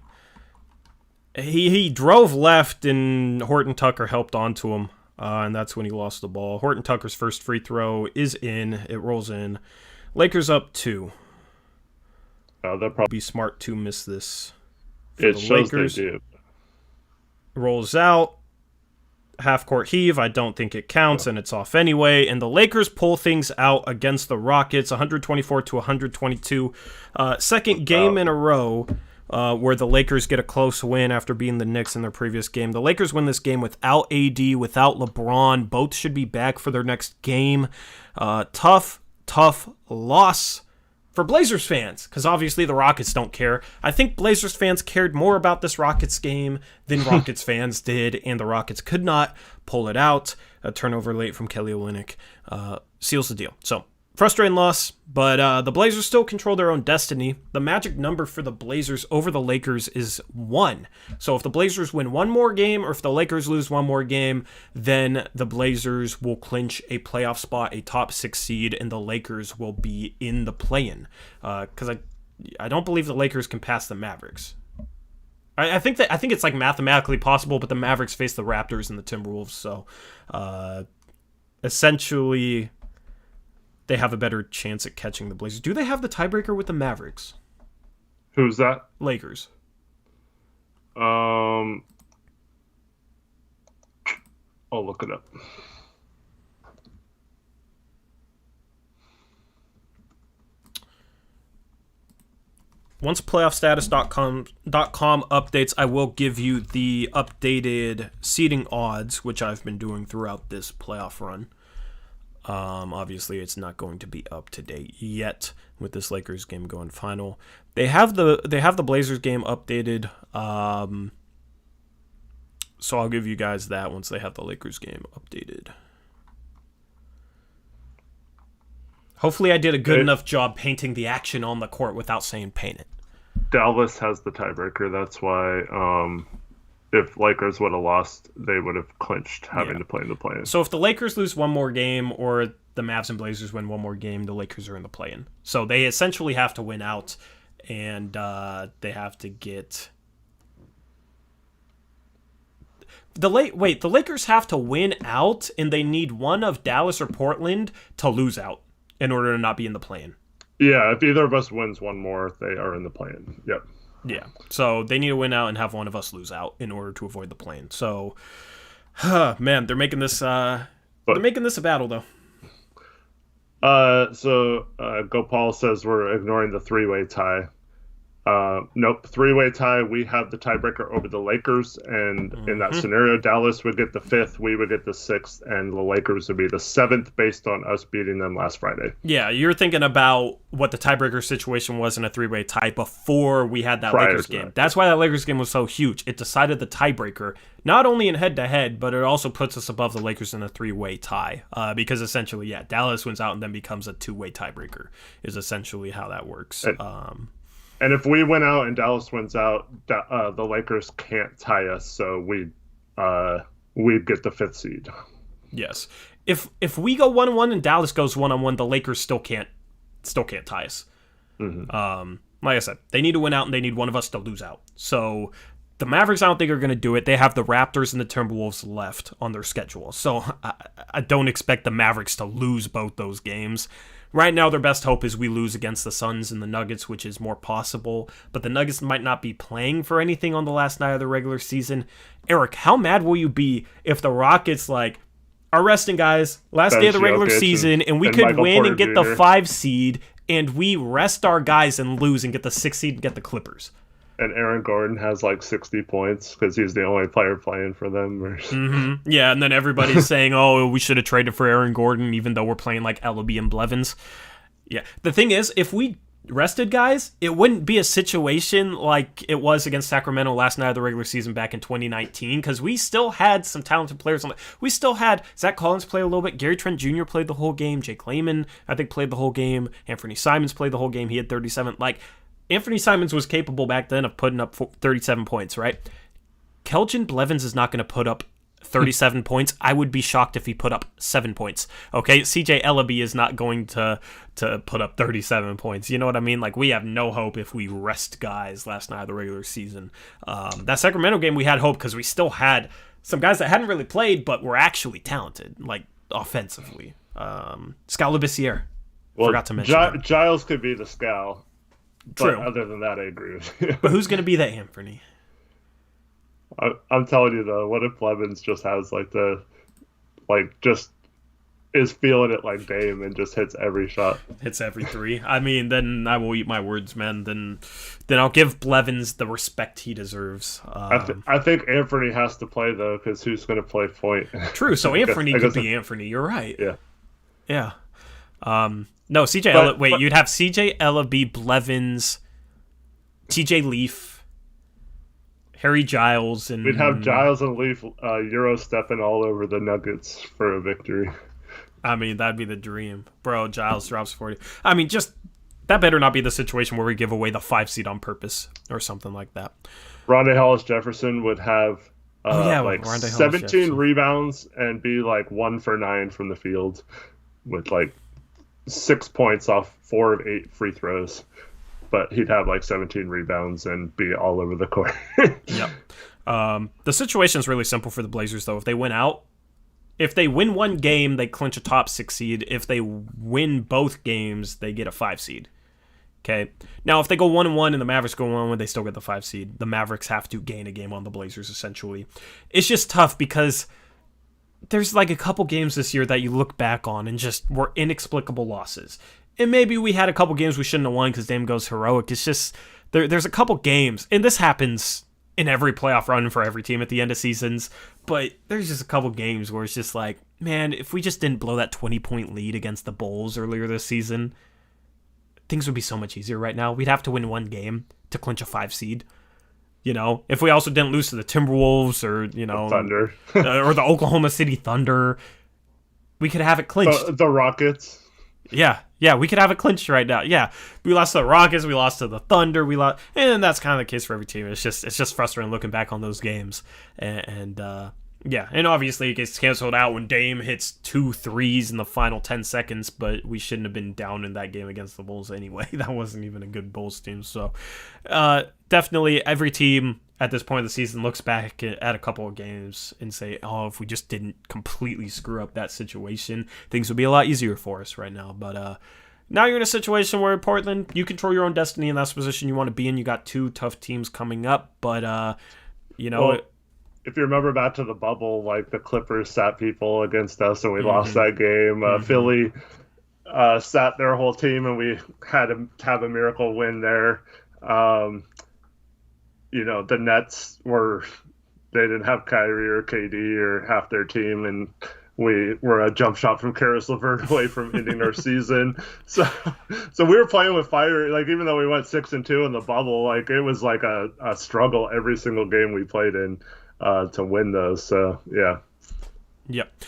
he drove left and Horton Tucker helped onto him. and that's when he lost the ball. Horton Tucker's first free throw is in. It rolls in. Lakers up 2. They'll probably be smart to miss this. It shows Lakers. They do. Rolls out. Half-court heave. I don't think it counts, and it's off anyway. And the Lakers pull things out against the Rockets, 124-122. Second game in a row where the Lakers get a close win after beating the Knicks in their previous game. The Lakers win this game without AD, without LeBron. Both should be back for their next game. Tough loss for Blazers fans, because obviously the Rockets don't care. I think Blazers fans cared more about this Rockets game than Rockets fans did, and the Rockets could not pull it out. A turnover late from Kelly Olynyk seals the deal. So, frustrating loss, but the Blazers still control their own destiny. The magic number for the Blazers over the Lakers is 1. So if the Blazers win one more game, or if the Lakers lose one more game, then the Blazers will clinch a playoff spot, a top 6 seed, and the Lakers will be in the play-in. Because I don't believe the Lakers can pass the Mavericks. I think it's like mathematically possible, but the Mavericks face the Raptors and the Timberwolves, so essentially they have a better chance at catching the Blazers. Do they have the tiebreaker with the Mavericks? Who's that? Lakers. I'll look it up. Once playoffstatus.com updates, I will give you the updated seeding odds, which I've been doing throughout this playoff run. Obviously, it's not going to be up to date yet with this Lakers game going final. They have the Blazers game updated, so I'll give you guys that once they have the Lakers game updated. Hopefully, I did a good enough job painting the action on the court without saying paint it. Dallas has the tiebreaker. That's why if Lakers would have lost, they would have clinched having to play in the play-in. So if the Lakers lose one more game or the Mavs and Blazers win one more game, the Lakers are in the play-in. So they essentially have to win out, and they have to get... The Lakers have to win out, and they need one of Dallas or Portland to lose out in order to not be in the play-in. Yeah, if either of us wins one more, they are in the play-in. Yep. Yeah, so they need to win out and have one of us lose out in order to avoid the play-in. So, man, they're making this a battle, though. Gopal says we're ignoring the 3-way tie. Nope, 3-way tie. We have the tiebreaker over the Lakers, and in that scenario, Dallas would get the 5th, we would get the 6th, and the Lakers would be the 7th based on us beating them last Friday. Yeah, you're thinking about what the tiebreaker situation was in a 3-way tie before we had that Lakers game. That's why that Lakers game was so huge. It decided the tiebreaker, not only in head-to-head, but it also puts us above the Lakers in a 3-way tie. Because essentially, Dallas wins out and then becomes a 2-way tiebreaker is essentially how that works. And if we win out and Dallas wins out, the Lakers can't tie us, so we'd get the 5th seed. Yes. If we go 1-1 and Dallas goes 1-1, the Lakers still can't tie us. Mm-hmm. Like I said, they need to win out and they need one of us to lose out. So the Mavericks, I don't think are going to do it. They have the Raptors and the Timberwolves left on their schedule. So I don't expect the Mavericks to lose both those games. Right now, their best hope is we lose against the Suns and the Nuggets, which is more possible. But the Nuggets might not be playing for anything on the last night of the regular season. Eric, how mad will you be if the Rockets, are resting guys, last day of the regular season, and we could win and get the 5 seed, and we rest our guys and lose and get the 6 seed and get the Clippers? And Aaron Gordon has 60 points because he's the only player playing for them. Yeah, and then everybody's saying, oh, we should have traded for Aaron Gordon even though we're playing Ellaby and Blevins. Yeah, the thing is, if we rested guys, it wouldn't be a situation like it was against Sacramento last night of the regular season back in 2019 because we still had some talented players. We still had Zach Collins play a little bit. Gary Trent Jr. played the whole game. Jake Layman, I think, played the whole game. Anthony Simons played the whole game. He had 37. Anthony Simons was capable back then of putting up 37 points, right? Keljin Blevins is not going to put up 37 points. I would be shocked if he put up 7 points. Okay, CJ Ellaby is not going to put up 37 points. You know what I mean? We have no hope if we rest guys last night of the regular season. That Sacramento game, we had hope because we still had some guys that hadn't really played but were actually talented, like offensively. Skal Labissiere. Well, Forgot to mention Giles could be the Skal. True. But other than that, I agree with you. But who's going to be that Anthony? I'm telling you though, what if Blevins just has just is feeling it like Dame and just hits every shot, hits every three? I mean, then I will eat my words, man. Then I'll give Blevins the respect he deserves. I think Anthony has to play though, because who's going to play point? True. So Anthony could be Anthony. You're right. Yeah. Yeah. No, CJ Ella. Wait, you'd have CJ Ellaby, Blevins, TJ Leaf, Harry Giles, and we'd have Giles and Leaf Euro stepping all over the Nuggets for a victory. I mean, that'd be the dream, bro. Giles drops 40. I mean, just that better not be the situation where we give away the 5 seed on purpose or something like that. Rondé Hollis-Jefferson would have 17 rebounds and be 1 for 9 from the field with 6 points off 4 of 8 free throws. But he'd have 17 rebounds and be all over the court. Yep. The situation is really simple for the Blazers, though. If they win one game, they clinch a top 6 seed. If they win both games, they get a 5 seed. Okay. Now, if they go 1-1 and the Mavericks go 1-1, they still get the 5 seed. The Mavericks have to gain a game on the Blazers, essentially. It's just tough because there's a couple games this year that you look back on and just were inexplicable losses. And maybe we had a couple games we shouldn't have won because Dame goes heroic. It's just there's a couple games, and this happens in every playoff run for every team at the end of seasons, but there's just a couple games where it's just man, if we just didn't blow that 20-point lead against the Bulls earlier this season, things would be so much easier right now. We'd have to win one game to clinch a 5 seed. If we also didn't lose to the Timberwolves or, the Thunder. or the Oklahoma City Thunder, we could have it clinched. The Rockets. Yeah, we could have it clinched right now. Yeah, we lost to the Rockets, we lost to the Thunder, and that's kind of the case for every team. It's just frustrating looking back on those games, and obviously it gets canceled out when Dame hits 2 threes in the final 10 seconds. But we shouldn't have been down in that game against the Bulls anyway. That wasn't even a good Bulls team. So definitely every team at this point of the season looks back at a couple of games and say, oh, if we just didn't completely screw up that situation, things would be a lot easier for us right now. But now you're in a situation where Portland, you control your own destiny, and that's the position you want to be in. You got 2 tough teams coming up, but well, if you remember back to the bubble, the Clippers sat people against us and we lost that game. Philly sat their whole team and we had to have a miracle win there. The Nets they didn't have Kyrie or KD or half their team, and we were a jump shot from Karis LeVert away from ending our season. So we were playing with fire. Even though we went 6-2 in the bubble, it was a struggle every single game we played in to win those. So yeah. Yep.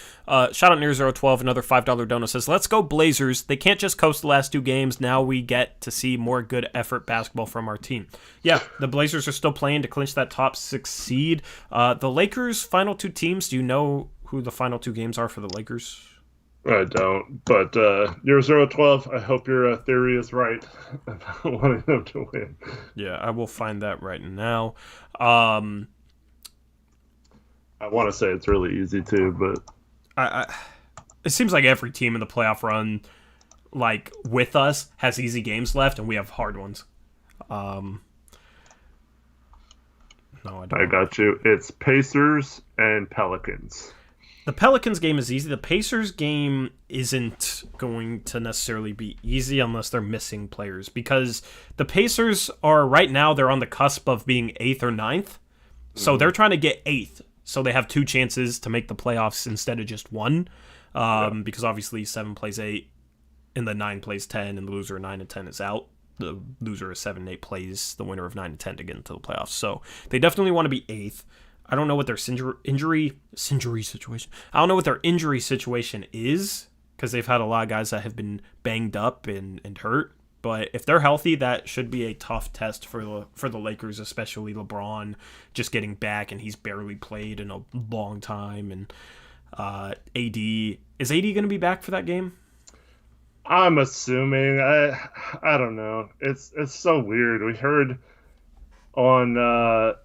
Shout out Near012, another $5 donor says, let's go Blazers. They can't just coast the last 2 games. Now we get to see more good effort basketball from our team. Yeah, the Blazers are still playing to clinch that top 6 seed. The Lakers' final 2 teams, do you know who the final 2 games are for the Lakers? I don't, but Near012, I hope your theory is right about wanting them to win. Yeah, I will find that right now. I want to say it's really easy too, but it seems like every team in the playoff run, with us, has easy games left, and we have hard ones. No, I don't. I got you. It's Pacers and Pelicans. The Pelicans game is easy. The Pacers game isn't going to necessarily be easy unless they're missing players, because the Pacers are right now, they're on the cusp of being 8th or 9th. So they're trying to get 8th. So they have 2 chances to make the playoffs instead of just 1, because obviously 7 plays 8, and the 9 plays 10, and the loser of 9 and 10 is out. The loser of 7 and 8 plays the winner of 9 and 10 to get into the playoffs. So they definitely want to be 8th. I don't know what their injury situation. I don't know what their injury situation is, because they've had a lot of guys that have been banged up and hurt. But if they're healthy, that should be a tough test for the Lakers, especially LeBron just getting back, and he's barely played in a long time. And AD, is AD going to be back for that game? I'm assuming. I don't know. It's so weird. We heard on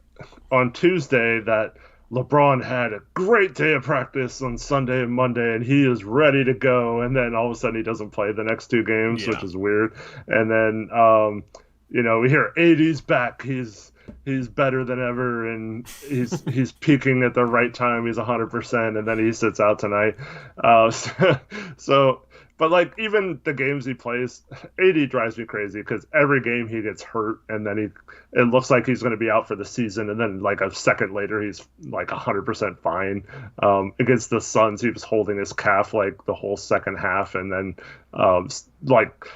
Tuesday that LeBron had a great day of practice on Sunday and Monday, and he is ready to go. And then all of a sudden, he doesn't play the next two games, which Yeah. is weird. And then, we hear AD's back. He's better than ever, and he's peaking at the right time. He's 100%, and then he sits out tonight. So, but like even the games he plays, AD drives me crazy because every game he gets hurt, and then it looks like he's going to be out for the season, and then like a second later he's like 100% fine. Against the Suns, he was holding his calf like the whole second half, and then like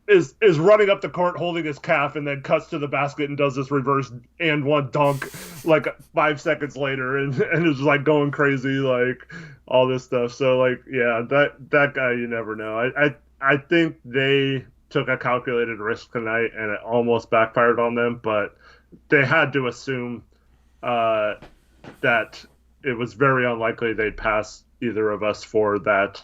is running up the court holding his calf and then cuts to the basket and does this reverse and one dunk like 5 seconds later and is like going crazy, like all this stuff. So like, yeah, that guy, you never know. I think they took a calculated risk tonight and it almost backfired on them, but they had to assume that it was very unlikely they'd pass either of us for that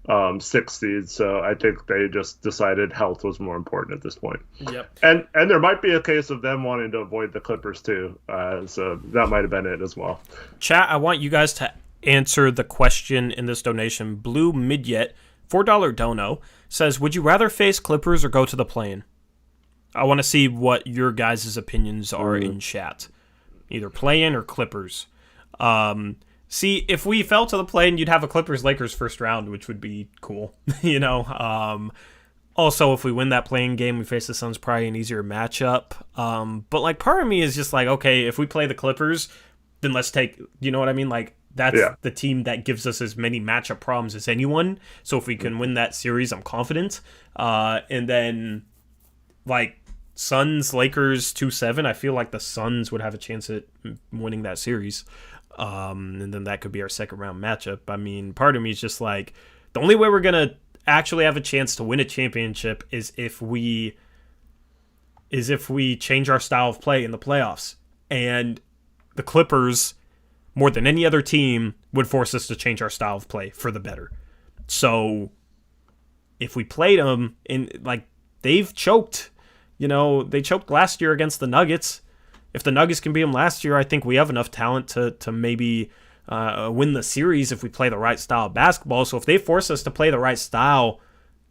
6th seed, so I think they just decided health was more important at this point. Yep. And there might be a case of them wanting to avoid the Clippers too, so that might have been it as well. Chat, I want you guys to answer the question in this donation. Blue Midget, $4 dono, says, would you rather face Clippers or go to the play-in? I want to see what your guys' opinions are in chat. Either play-in or Clippers. See, if we fell to the play-in, you'd have a Clippers-Lakers first round, which would be cool. Also, if we win that play-in game, we face the Suns, probably an easier matchup. But like, part of me is just like, okay, if we play the Clippers, then let's take, you know what I mean? Like, that's the team that gives us as many matchup problems as anyone. So if we can win that series, I'm confident. And then, like, Suns, Lakers 2-7, I feel like the Suns would have a chance at winning that series. And then that could be our second round matchup. I mean, part of me is just like, the only way we're going to actually have a chance to win a championship is if we change our style of play in the playoffs. And the Clippers, more than any other team, would force us to change our style of play for the better. So if we played them in, like, they've choked, they choked last year against the Nuggets. If the Nuggets can beat them last year, I think we have enough talent to maybe win the series if we play the right style of basketball. So if they force us to play the right style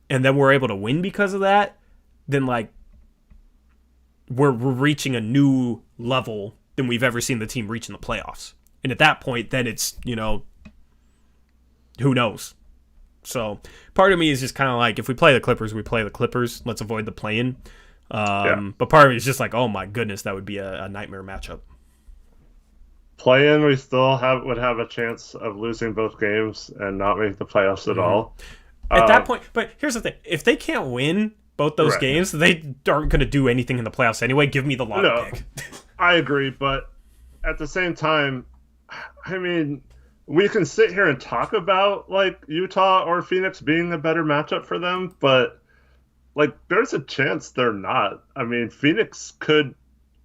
and then we're able to win because of that, then like we're reaching a new level than we've ever seen the team reach in the playoffs. And at that point, then it's, who knows? So part of me is just kind of like, if we play the Clippers, we play the Clippers. Let's avoid the play-in. But part of me is just like, oh my goodness, that would be a nightmare matchup. Play-in, we still would have a chance of losing both games and not make the playoffs at all. At that point, but here's the thing: if they can't win both those games, they aren't going to do anything in the playoffs anyway. Give me the lotto pick. I agree, but at the same time, I mean, we can sit here and talk about like Utah or Phoenix being a better matchup for them, but like, there's a chance they're not. I mean, Phoenix could,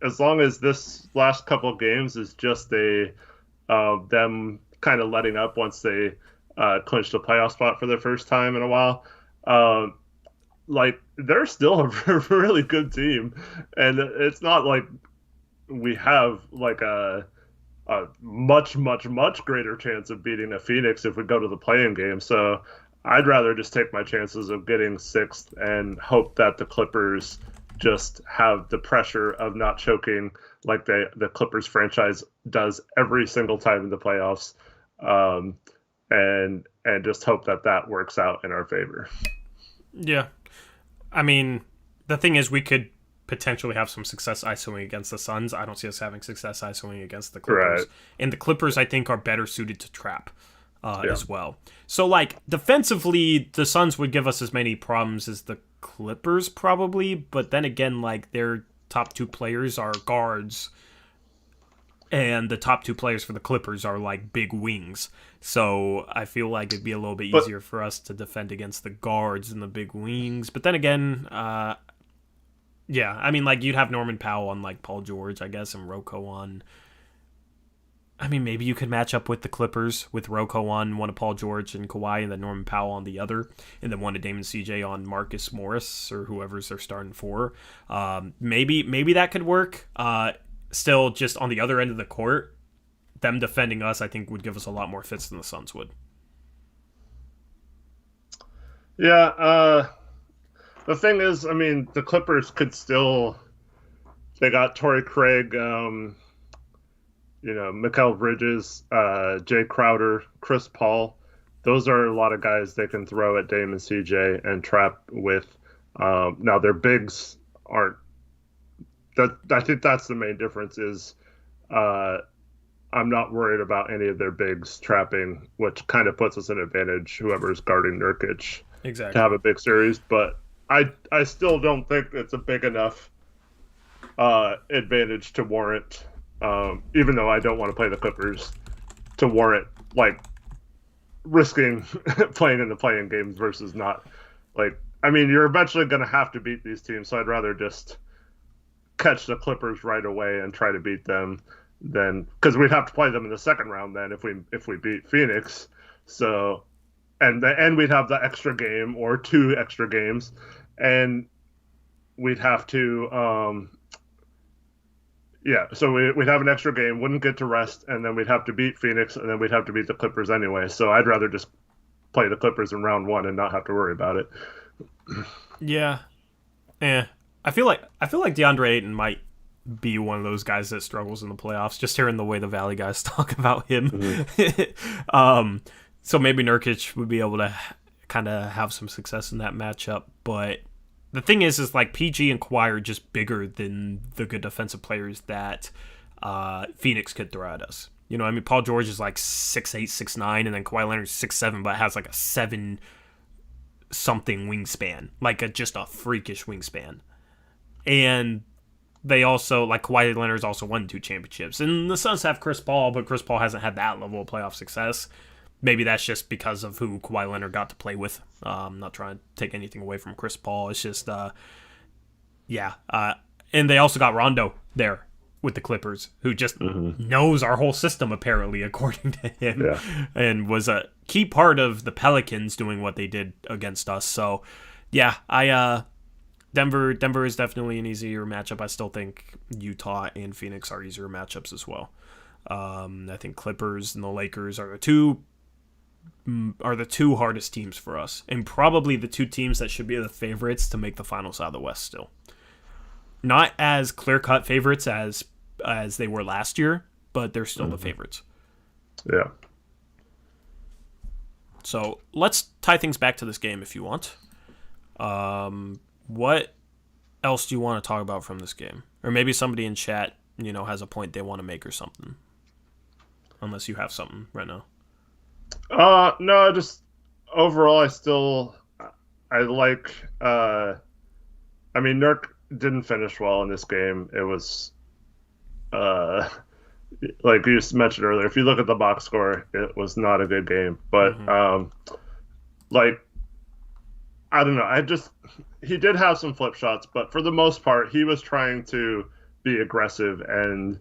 as long as this last couple of games is just them kind of letting up once they clinched a playoff spot for the first time in a while. Like, they're still a really good team, and it's not like we have like a much, much, much greater chance of beating a Phoenix if we go to the play-in game. So I'd rather just take my chances of getting 6th and hope that the Clippers just have the pressure of not choking like the Clippers franchise does every single time in the playoffs, and just hope that works out in our favor. Yeah. I mean, the thing is, we could potentially have some success isoing against the Suns. I don't see us having success isoing against the Clippers. Right. And the Clippers, I think, are better suited to trap. As well. So, like, defensively, the Suns would give us as many problems as the Clippers, probably. But then again, like, their top 2 players are guards. And the top 2 players for the Clippers are, like, big wings. So, I feel like it'd be a little bit easier for us to defend against the guards and the big wings. But then again, yeah, I mean, like, you'd have Norman Powell on, like, Paul George, I guess, and Rocco on... I mean, maybe you could match up with the Clippers with Rocco on one of Paul George and Kawhi, and then Norman Powell on the other, and then one of Damon CJ on Marcus Morris or whoever's they're starting for. Maybe that could work. Still, just on the other end of the court, them defending us, I think, would give us a lot more fits than the Suns would. Yeah, the thing is, I mean, the Clippers could still. They got Torrey Craig, Mikal Bridges, Jay Crowder, Chris Paul. Those are a lot of guys they can throw at Dame and CJ and trap with. Now their bigs aren't. That I think that's the main difference is. I'm not worried about any of their bigs trapping, which kind of puts us an advantage, whoever's guarding Nurkic, Exactly. to have a big series. But I still don't think it's a big enough advantage to warrant, even though I don't want to play the Clippers, to warrant like risking playing in the playing games versus not. Like, I mean, you're eventually going to have to beat these teams, so I'd rather just catch the Clippers right away and try to beat them than because we'd have to play them in the second round then if we beat Phoenix. So and we'd have the extra game or 2 extra games, and we'd have to so we'd have an extra game, wouldn't get to rest, and then we'd have to beat Phoenix, and then we'd have to beat the Clippers anyway. So I'd rather just play the Clippers in round 1 and not have to worry about it. Yeah. I feel like DeAndre Ayton might be one of those guys that struggles in the playoffs, just hearing the way the Valley guys talk about him. Mm-hmm. So maybe Nurkic would be able to kind of have some success in that matchup. But the thing is like PG and Kawhi are just bigger than the good defensive players that Phoenix could throw at us. You know, I mean, Paul George is like 6'8", 6'9", and then Kawhi Leonard's 6'7", but has like a 7-something wingspan, like just a freakish wingspan. And they also, like, Kawhi Leonard's also won 2 championships. And the Suns have Chris Paul, but Chris Paul hasn't had that level of playoff success. Maybe that's just because of who Kawhi Leonard got to play with. I'm not trying to take anything away from Chris Paul. It's just, and they also got Rondo there with the Clippers, who just knows our whole system, apparently, according to him, and was a key part of the Pelicans doing what they did against us. So, yeah, Denver is definitely an easier matchup. I still think Utah and Phoenix are easier matchups as well. I think Clippers and the Lakers are the two hardest teams for us, and probably the 2 teams that should be the favorites to make the finals out of the West still. Not as clear-cut favorites as they were last year, but they're still the favorites. Yeah. So let's tie things back to this game if you want. What else do you want to talk about from this game? Or maybe somebody in chat, has a point they want to make or something. Unless you have something right now. No, just overall, I like, Nurk didn't finish well in this game. It was, like you just mentioned earlier, if you look at the box score, it was not a good game. But, I don't know. He did have some flip shots, but for the most part, he was trying to be aggressive and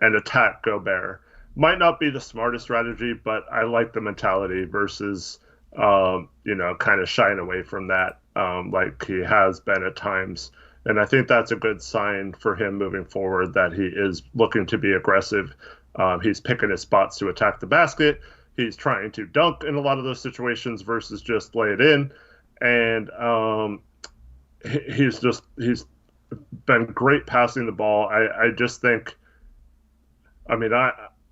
attack Gobert. Might not be the smartest strategy, but I like the mentality versus, kind of shying away from that, like he has been at times. And I think that's a good sign for him moving forward that he is looking to be aggressive. He's picking his spots to attack the basket. He's trying to dunk in a lot of those situations versus just lay it in. And he's been great passing the ball. I just think,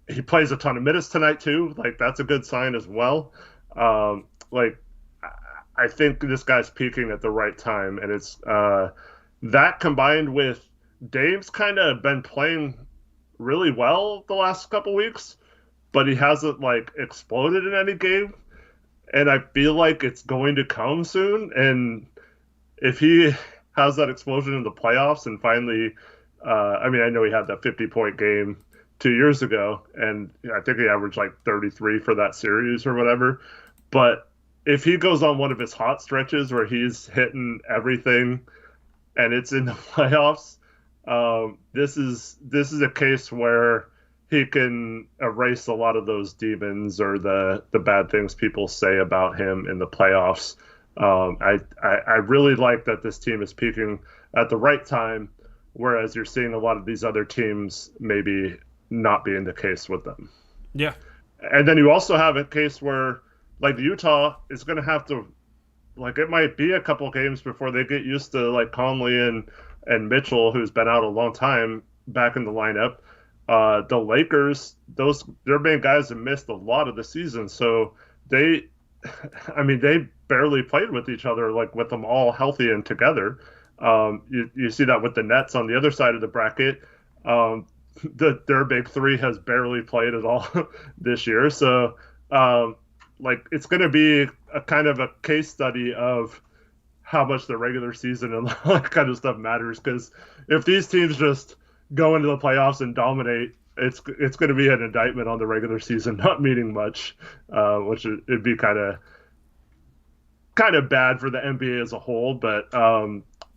he plays a ton of minutes tonight too. Like, that's a good sign as well. I think this guy's peaking at the right time, and it's that combined with Dame's kind of been playing really well the last couple weeks, but he hasn't exploded in any game. And I feel like it's going to come soon. And if he has that explosion in the playoffs and finally, I know he had that 50-point game 2 years ago, and I think he averaged 33 for that series or whatever. But if he goes on one of his hot stretches where he's hitting everything and it's in the playoffs, this is a case where he can erase a lot of those demons or the bad things people say about him in the playoffs. I really like that this team is peaking at the right time, whereas you're seeing a lot of these other teams maybe not being the case with them. Yeah. And then you also have a case where, like, Utah is going to have to, like, it might be a couple games before they get used to, like, Conley and Mitchell, who's been out a long time, back in the lineup. The Lakers, their main guys have missed a lot of the season, so they, I mean, they barely played with each other, like, with them all healthy and together. You see that with the Nets on the other side of the bracket. Their big three has barely played at all this year. So, like, it's going to be a kind of a case study of how much the regular season and all that kind of stuff matters. Because if these teams just go into the playoffs and dominate, it's going to be an indictment on the regular season not meaning much, which it'd be kind of bad for the NBA as a whole. But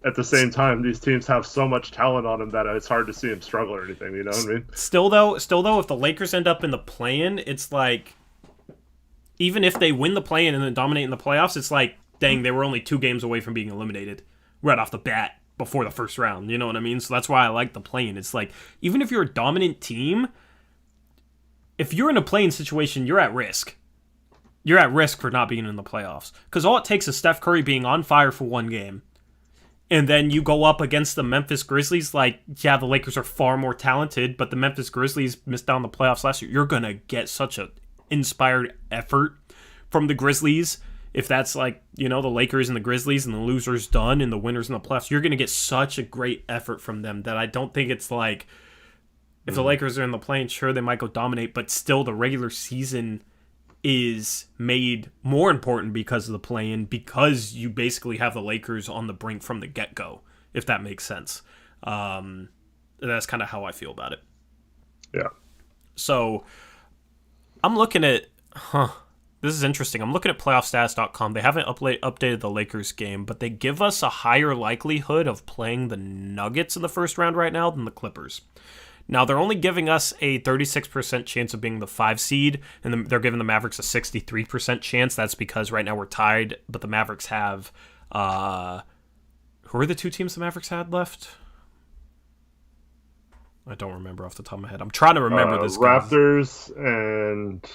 at the same time, these teams have so much talent on them that it's hard to see them struggle or anything. You know what I mean? Still though, if the Lakers end up in the play-in, it's like, even if they win the play-in and then dominate in the playoffs, it's like, dang, they were only 2 games away from being eliminated right off the bat before the first round. You know what I mean? So that's why I like the play-in. It's like, even if you're a dominant team, if you're in a play-in situation, you're at risk. You're at risk for not being in the playoffs. Because all it takes is Steph Curry being on fire for one game. And then you go up against the Memphis Grizzlies. Like, yeah, the Lakers are far more talented, but the Memphis Grizzlies missed out on the playoffs last year. You're going to get such an inspired effort from the Grizzlies. If that's like, you know, the Lakers and the Grizzlies and the losers done and the winners in the playoffs, you're going to get such a great effort from them that I don't think it's like, if the Lakers are in the play-in, sure, they might go dominate, but still the regular season is made more important because of the play-in, because you basically have the Lakers on the brink from the get-go, if that makes sense. That's kind of how I feel about it. Yeah. So I'm looking at, this is interesting. I'm looking at playoffstats.com. They haven't updated the Lakers game, but they give us a higher likelihood of playing the Nuggets in the first round right now than the Clippers. Now, they're only giving us a 36% chance of being the 5 seed, and they're giving the Mavericks a 63% chance. That's because right now we're tied, but the Mavericks have... who are the 2 teams the Mavericks had left? I don't remember off the top of my head. I'm trying to remember this. Raptors and...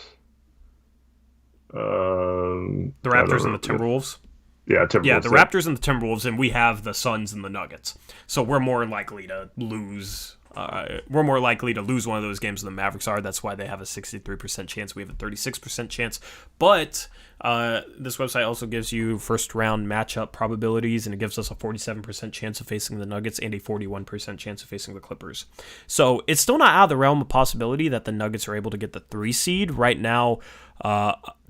the Raptors and the Timberwolves. Yeah, Timberwolves. Yeah, the Raptors and the Timberwolves, and we have the Suns and the Nuggets. So we're more likely to lose... we're more likely to lose one of those games than the Mavericks are. That's why they have a 63% chance. We have a 36% chance. But this website also gives you first-round matchup probabilities, and it gives us a 47% chance of facing the Nuggets and a 41% chance of facing the Clippers. So it's still not out of the realm of possibility that the Nuggets are able to get the 3 seed. Right now,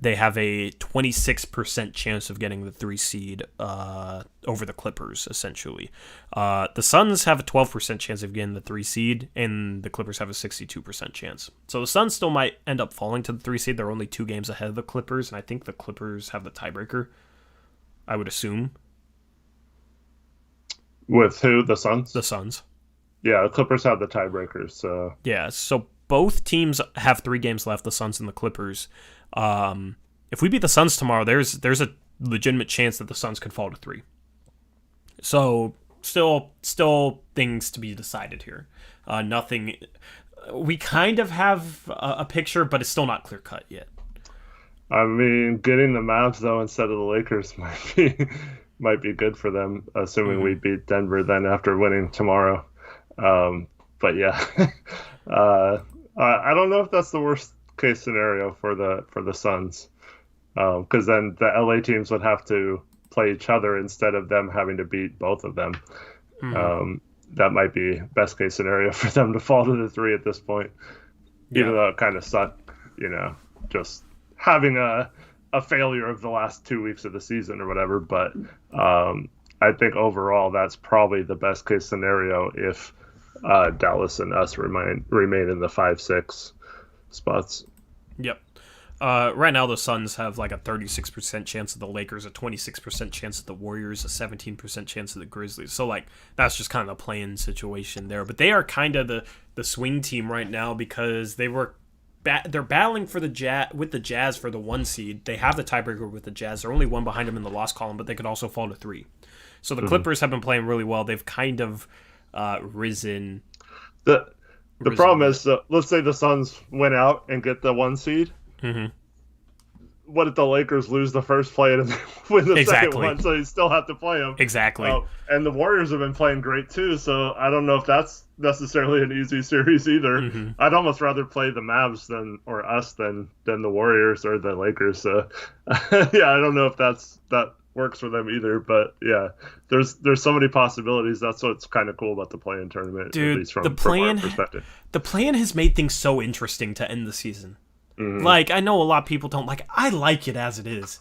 they have a 26% chance of getting the 3 seed over the Clippers, essentially. The Suns have a 12% chance of getting the 3 seed, and the Clippers have a 62% chance. So the Suns still might end up falling to the 3 seed. They're only 2 games ahead of the Clippers, and I think the Clippers have the tiebreaker, I would assume. With who? The Suns? The Suns. Yeah, the Clippers have the tiebreakers. So. Yeah, so both teams have 3 games left, the Suns and the Clippers. If we beat the Suns tomorrow, there's a legitimate chance that the Suns could fall to 3. So still things to be decided here. Nothing. We kind of have a picture, but it's still not clear cut yet. I mean, getting the Mavs though instead of the Lakers might be good for them, assuming we beat Denver then after winning tomorrow. But yeah, I don't know if that's the worst case scenario for the Suns, because then the LA teams would have to play each other instead of them having to beat both of them. That might be best case scenario for them to fall to the 3 at this point, even though it kind of sucked, just having a failure of the last 2 weeks of the season or whatever. But I think overall that's probably the best case scenario if Dallas and us remain in the 5-6 spots. Yep. Right now, the Suns have like a 36% chance of the Lakers, a 26% chance of the Warriors, a 17% chance of the Grizzlies. So, like, that's just kind of the play-in situation there. But they are kind of the swing team right now because they're battling for with the Jazz for the 1 seed. They have the tiebreaker with the Jazz. They're only 1 behind them in the loss column, but they could also fall to 3. So the Clippers have been playing really well. They've kind of risen. The problem is, let's say the Suns win out and get the 1 seed. Mm-hmm. What if the Lakers lose the first play and win the second Exactly. one? So you still have to play them. Exactly. And the Warriors have been playing great too. So I don't know if that's necessarily an easy series either. Mm-hmm. I'd almost rather play the Mavs than the Warriors or the Lakers. So yeah, I don't know if that works for them either. But yeah, there's so many possibilities. That's what's kind of cool about the play-in tournament. Dude, at least from our perspective. The play-in has made things so interesting to end the season. Mm-hmm. Like, I know a lot of people don't like it. I like it as it is.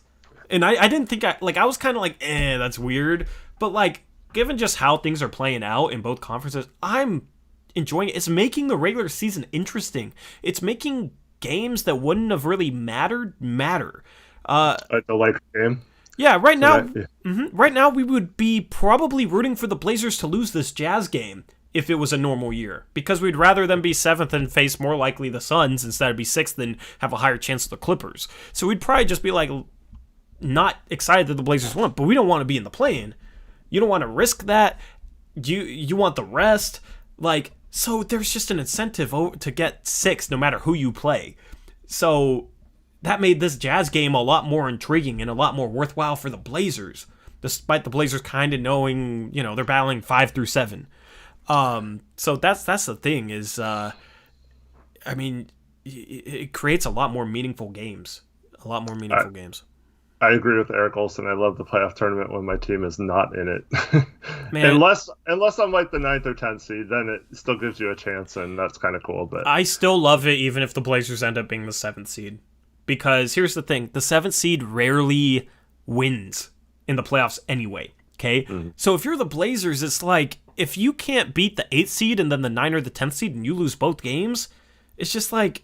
And I didn't think I was kind of like, that's weird. But like, given just how things are playing out in both conferences, I'm enjoying it. It's making the regular season interesting. It's making games that wouldn't have really mattered matter. Like the Lakers game. Yeah, right now, right now we would be probably rooting for the Blazers to lose this Jazz game if it was a normal year, because we'd rather them be 7th and face more likely the Suns instead of be 6th and have a higher chance of the Clippers. So we'd probably just be like not excited that the Blazers won, but we don't want to be in the play-in. You don't want to risk that. You want the rest. Like, so there's just an incentive to get 6th no matter who you play. So that made this Jazz game a lot more intriguing and a lot more worthwhile for the Blazers, despite the Blazers kind of knowing, they're battling 5 through 7. So that's the thing is, it creates a lot more meaningful games. I agree with Eric Olson. I love the playoff tournament when my team is not in it. Man, unless I'm like the 9th or 10th seed, then it still gives you a chance, and that's kind of cool. But I still love it even if the Blazers end up being the 7th seed. Because here's the thing, the 7th seed rarely wins in the playoffs anyway, okay? Mm-hmm. So if you're the Blazers, it's like, if you can't beat the 8th seed and then the 9th or the 10th seed and you lose both games, it's just like,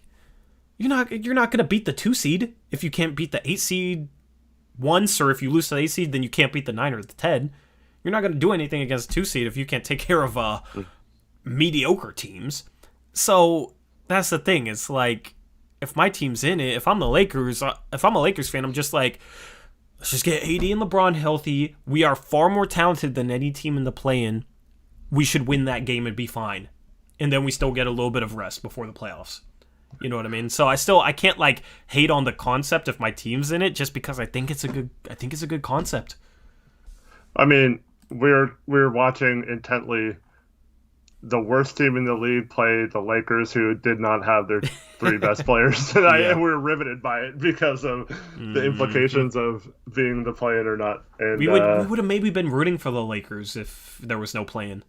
you're not going to beat the 2 seed if you can't beat the 8 seed once, or if you lose to the 8 seed, then you can't beat the 9 or the 10. You're not going to do anything against the 2 seed if you can't take care of mediocre teams. So that's the thing, it's like, if my team's in it, if I'm a Lakers fan, I'm just like, let's just get AD and LeBron healthy. We are far more talented than any team in the play-in. We should win that game and be fine. And then we still get a little bit of rest before the playoffs. You know what I mean? So I can't like hate on the concept if my team's in it just because I think it's a good concept. I mean, we're watching intently the worst team in the league play the Lakers, who did not have their 3 best players. And we were riveted by it because of the implications of being the play-in or not. And we would have maybe been rooting for the Lakers if there was no play-in.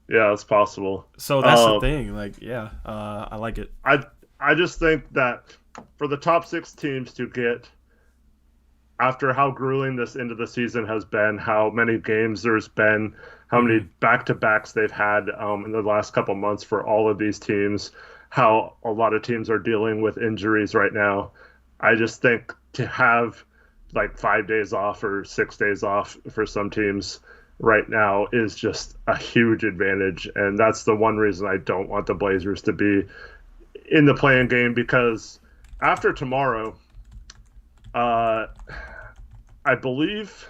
Yeah, it's possible. So that's the thing. Like, I like it. I just think that for the top 6 teams to get, after how grueling this end of the season has been, how many games there's been, how many back-to-backs they've had in the last couple months for all of these teams, how a lot of teams are dealing with injuries right now. I just think to have like 5 days off or 6 days off for some teams right now is just a huge advantage. And that's the one reason I don't want the Blazers to be in the play-in game, because after tomorrow, I believe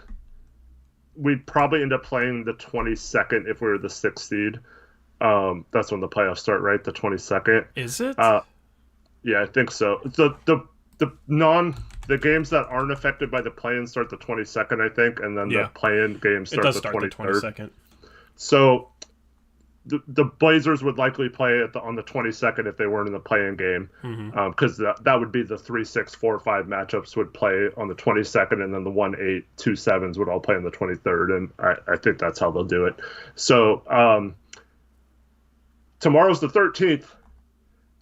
we'd probably end up playing the 22nd if we were the 6th seed. That's when the playoffs start, right? The 22nd. Is it? Yeah, I think so. The games that aren't affected by the play-in start the 22nd, I think, and then the play-in games start the 23rd. So the Blazers would likely play on the 22nd if they weren't in the play-in game, because that would be the 3-6, 4-5 matchups would play on the 22nd, and then the 1-8, 2-7s would all play on the 23rd, and I think that's how they'll do it. So tomorrow's the 13th.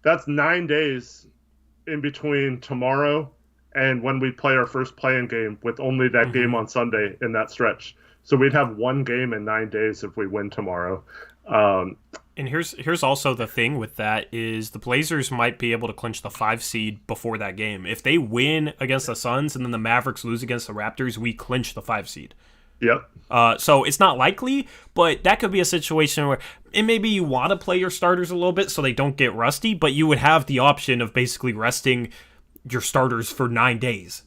That's 9 days in between tomorrow and when we play our first play-in game, with only that game on Sunday in that stretch. So we'd have 1 game in 9 days if we win tomorrow. And here's also the thing with that is the Blazers might be able to clinch the 5 seed before that game. If they win against the Suns and then the Mavericks lose against the Raptors, we clinch the 5 seed. Yep. So it's not likely, but that could be a situation where, and maybe you want to play your starters a little bit so they don't get rusty, but you would have the option of basically resting your starters for 9 days.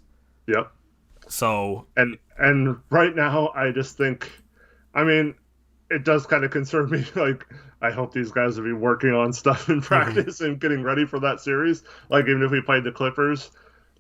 Yep. So and right now I just think, I mean, it does kind of concern me. Like, I hope these guys will be working on stuff in practice and getting ready for that series. Like, even if we played the Clippers,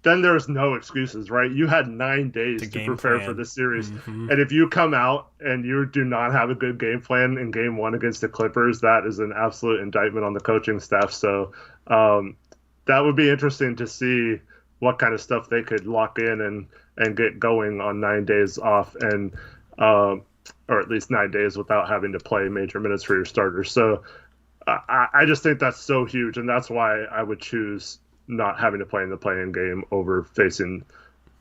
then there's no excuses, right? You had 9 days to prepare for the series. And if you come out and you do not have a good game plan in game one against the Clippers, that is an absolute indictment on the coaching staff. So that would be interesting to see what kind of stuff they could lock in and get going on 9 days off, and or at least 9 days without having to play major minutes for your starters. So I just think that's so huge, and that's why I would choose not having to play in the play-in game over facing,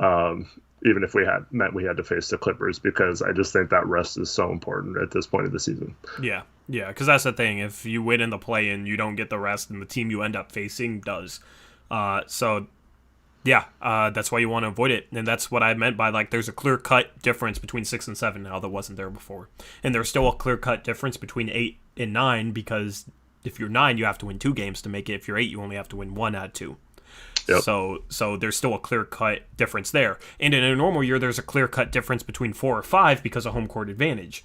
even if we had to face the Clippers, because I just think that rest is so important at this point of the season. Yeah, because that's the thing. If you win in the play-in, you don't get the rest, and the team you end up facing does. So that's why you want to avoid it, and that's what I meant by, like, there's a clear-cut difference between 6 and 7 now that wasn't there before, and there's still a clear-cut difference between 8 and 9, because if you're 9, you have to win 2 games to make it. If you're 8, you only have to win 1 out of 2. Yep. So there's still a clear-cut difference there. And in a normal year, there's a clear-cut difference between 4 or 5 because of home court advantage.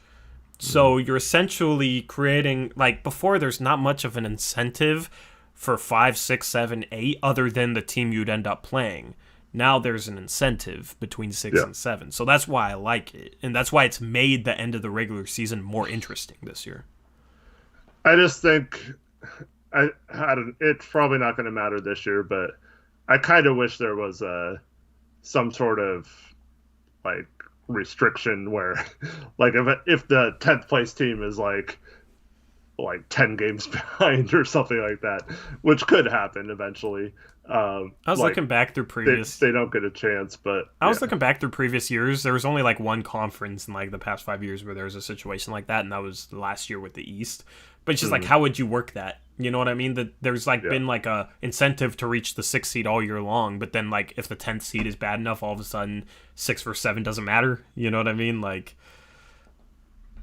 So you're essentially creating, like, before, there's not much of an incentive for 5, 6, 7, 8 other than the team you'd end up playing. Now there's an incentive between 6 and 7. So that's why I like it. And that's why it's made the end of the regular season more interesting this year. I just think it's probably not going to matter this year, but I kind of wish there was some sort of, like, restriction where, like, if the 10th place team is like 10 games behind or something like that, which could happen eventually. I was looking back through previous... They don't get a chance, but... I was looking back through previous years. There was only, like, one conference in, like, the past 5 years where there was a situation like that, and that was last year with the East. But it's just, like, how would you work that? You know what I mean? That there's, like, been, like, a incentive to reach the 6th seed all year long, but then, like, if the 10th seed is bad enough, all of a sudden 6 versus 7 doesn't matter. You know what I mean? Like,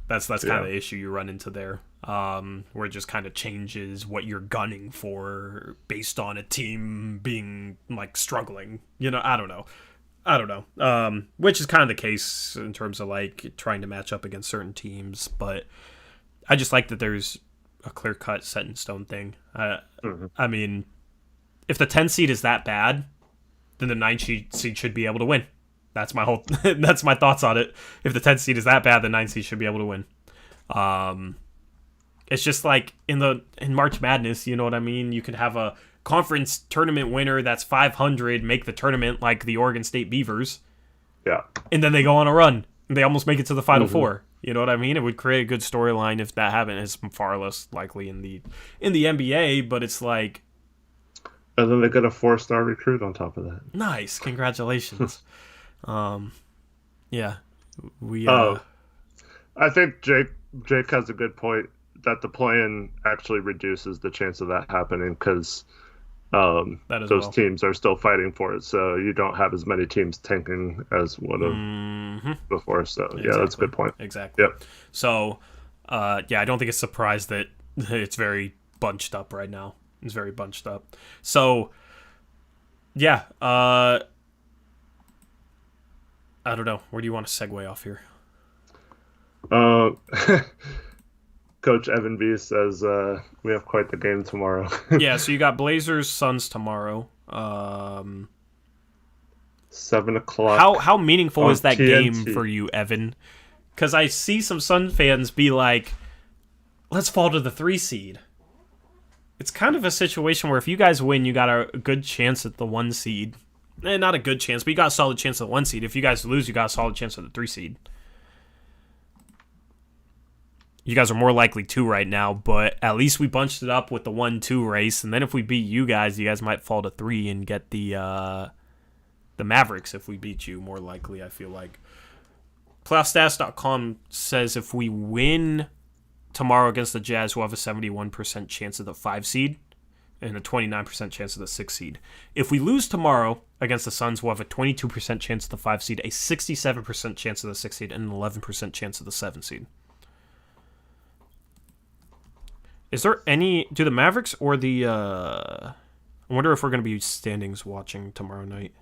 that's kind of the issue you run into there. Where it just kind of changes what you're gunning for based on a team being, like, struggling. You know, I don't know. Which is kind of the case in terms of, like, trying to match up against certain teams. But I just like that there's a clear-cut, set-in-stone thing. I mean, if the 10 seed is that bad, then the 9 seed should be able to win. That's my whole. That's my thoughts on it. If the 10 seed is that bad, the 9 seed should be able to win. It's just like in March Madness, you know what I mean? You could have a conference tournament winner that's 500 make the tournament, like the Oregon State Beavers. Yeah. And then they go on a run. And they almost make it to the Final Four. You know what I mean? It would create a good storyline if that happened. It's far less likely in the NBA, but it's like... And then they get a 4-star recruit on top of that. Nice. Congratulations. Yeah. I think Jake has a good point that the play-in actually reduces the chance of that happening because those teams are still fighting for it. So you don't have as many teams tanking as would have before. So, yeah, that's a good point. Exactly. Yep. So, I don't think it's surprised that it's very bunched up right now. It's very bunched up. So, yeah. I don't know. Where do you want to segue off here? Coach Evan B says we have quite the game tomorrow. Yeah, so you got Blazers Suns tomorrow. 7 o'clock. How meaningful is that TNT game for you, Evan? Because I see some Sun fans be like, let's fall to the 3 seed. It's kind of a situation where if you guys win, you got a good chance at the 1 seed. Not a good chance, but you got a solid chance at the 1 seed. If you guys lose, you got a solid chance at the 3 seed. You guys are more likely 2 right now, but at least we bunched it up with the 1-2 race, and then if we beat you guys might fall to 3 and get the Mavericks if we beat you, more likely, I feel like. PlayoffStats.com says if we win tomorrow against the Jazz, we'll have a 71% chance of the 5 seed and a 29% chance of the 6 seed. If we lose tomorrow against the Suns, we'll have a 22% chance of the 5 seed, a 67% chance of the 6 seed, and an 11% chance of the 7 seed. Is there any... Do the Mavericks or the... I wonder if we're going to be standings watching tomorrow night.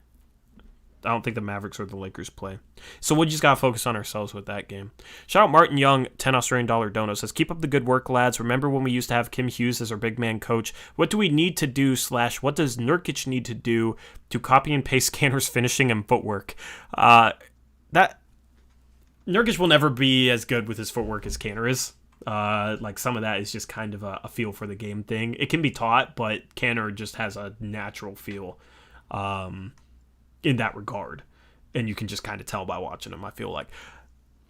I don't think the Mavericks or the Lakers play. So we just got to focus on ourselves with that game. Shout out Martin Young, 10 Australian dollar dono, says, keep up the good work, lads. Remember when we used to have Kim Hughes as our big man coach? What do we need to do / what does Nurkic need to do to copy and paste Scanner's finishing and footwork? That Nurkic will never be as good with his footwork as Canner is. Like some of that is just kind of a feel for the game thing. It can be taught, but Canner just has a natural feel in that regard. And you can just kind of tell by watching him, I feel like.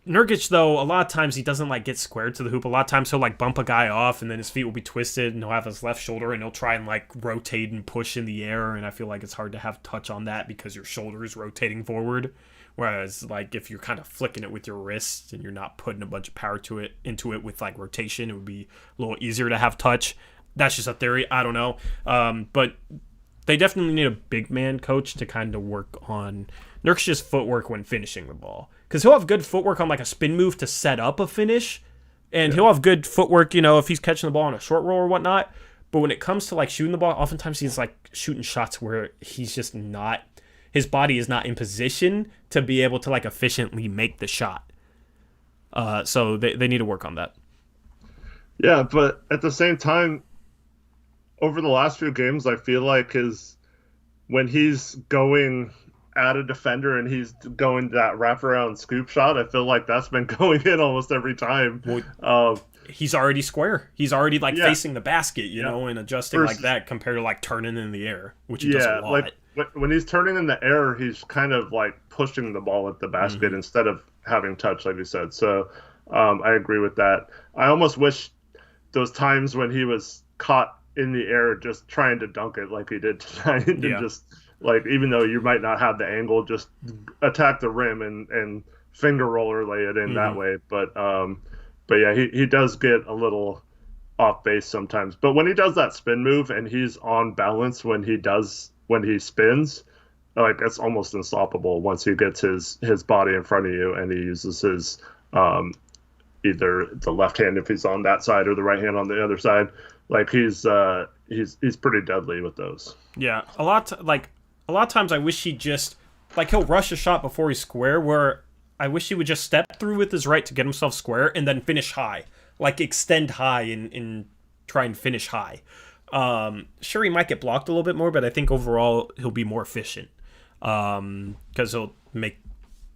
Nurkic, though, a lot of times he doesn't like get squared to the hoop. A lot of times he'll like bump a guy off and then his feet will be twisted and he'll have his left shoulder and he'll try and like rotate and push in the air. And I feel like it's hard to have touch on that because your shoulder is rotating forward. Whereas like if you're kind of flicking it with your wrist and you're not putting a bunch of power into it with like rotation, it would be a little easier to have touch. That's just a theory. I don't know. But they definitely need a big man coach to kind of work on Nurkic's footwork when finishing the ball. Because he'll have good footwork on like a spin move to set up a finish. And he'll have good footwork, if he's catching the ball on a short roll or whatnot. But when it comes to like shooting the ball, oftentimes he's like shooting shots where he's just not, his body is not in position to be able to like efficiently make the shot. So they need to work on that. Yeah, but at the same time, over the last few games, I feel like when he's going at a defender and he's going that wraparound scoop shot, I feel like that's been going in almost every time. Well, he's already square. He's already facing the basket, you know, and adjusting like that compared to like turning in the air, which he does a lot. Like when he's turning in the air, he's kind of like pushing the ball at the basket instead of having touch, like you said. So I agree with that. I almost wish those times when he was caught in the air just trying to dunk it like he did tonight and just like, even though you might not have the angle, just attack the rim and finger roller lay it in that way. But yeah, he does get a little off base sometimes. But when he does that spin move and he's on balance when he spins, like it's almost unstoppable once he gets his body in front of you and he uses his either the left hand if he's on that side or the right hand on the other side. Like he's pretty deadly with those. Yeah, a lot of times I wish he just he'll rush a shot before he's square, where I wish he would just step through with his right to get himself square and then finish high, like extend high and try and finish high. Sure, he might get blocked a little bit more, but I think overall he'll be more efficient because he'll make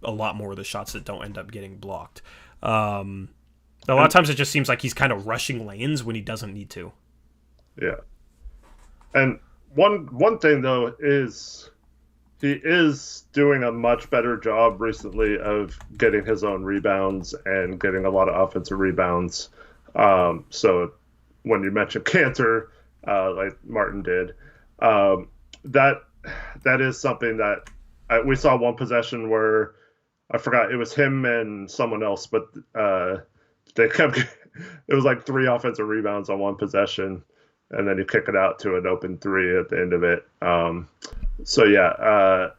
a lot more of the shots that don't end up getting blocked. A lot of times it just seems like he's kind of rushing lanes when he doesn't need to. Yeah. And one thing, though, is he is doing a much better job recently of getting his own rebounds and getting a lot of offensive rebounds. So when you mentioned Cantor, like Martin did, that is something that we saw one possession where I forgot, it was him and someone else, but they kept it was like 3 offensive rebounds on one possession, and then you kick it out to an open 3 at the end of it. So yeah,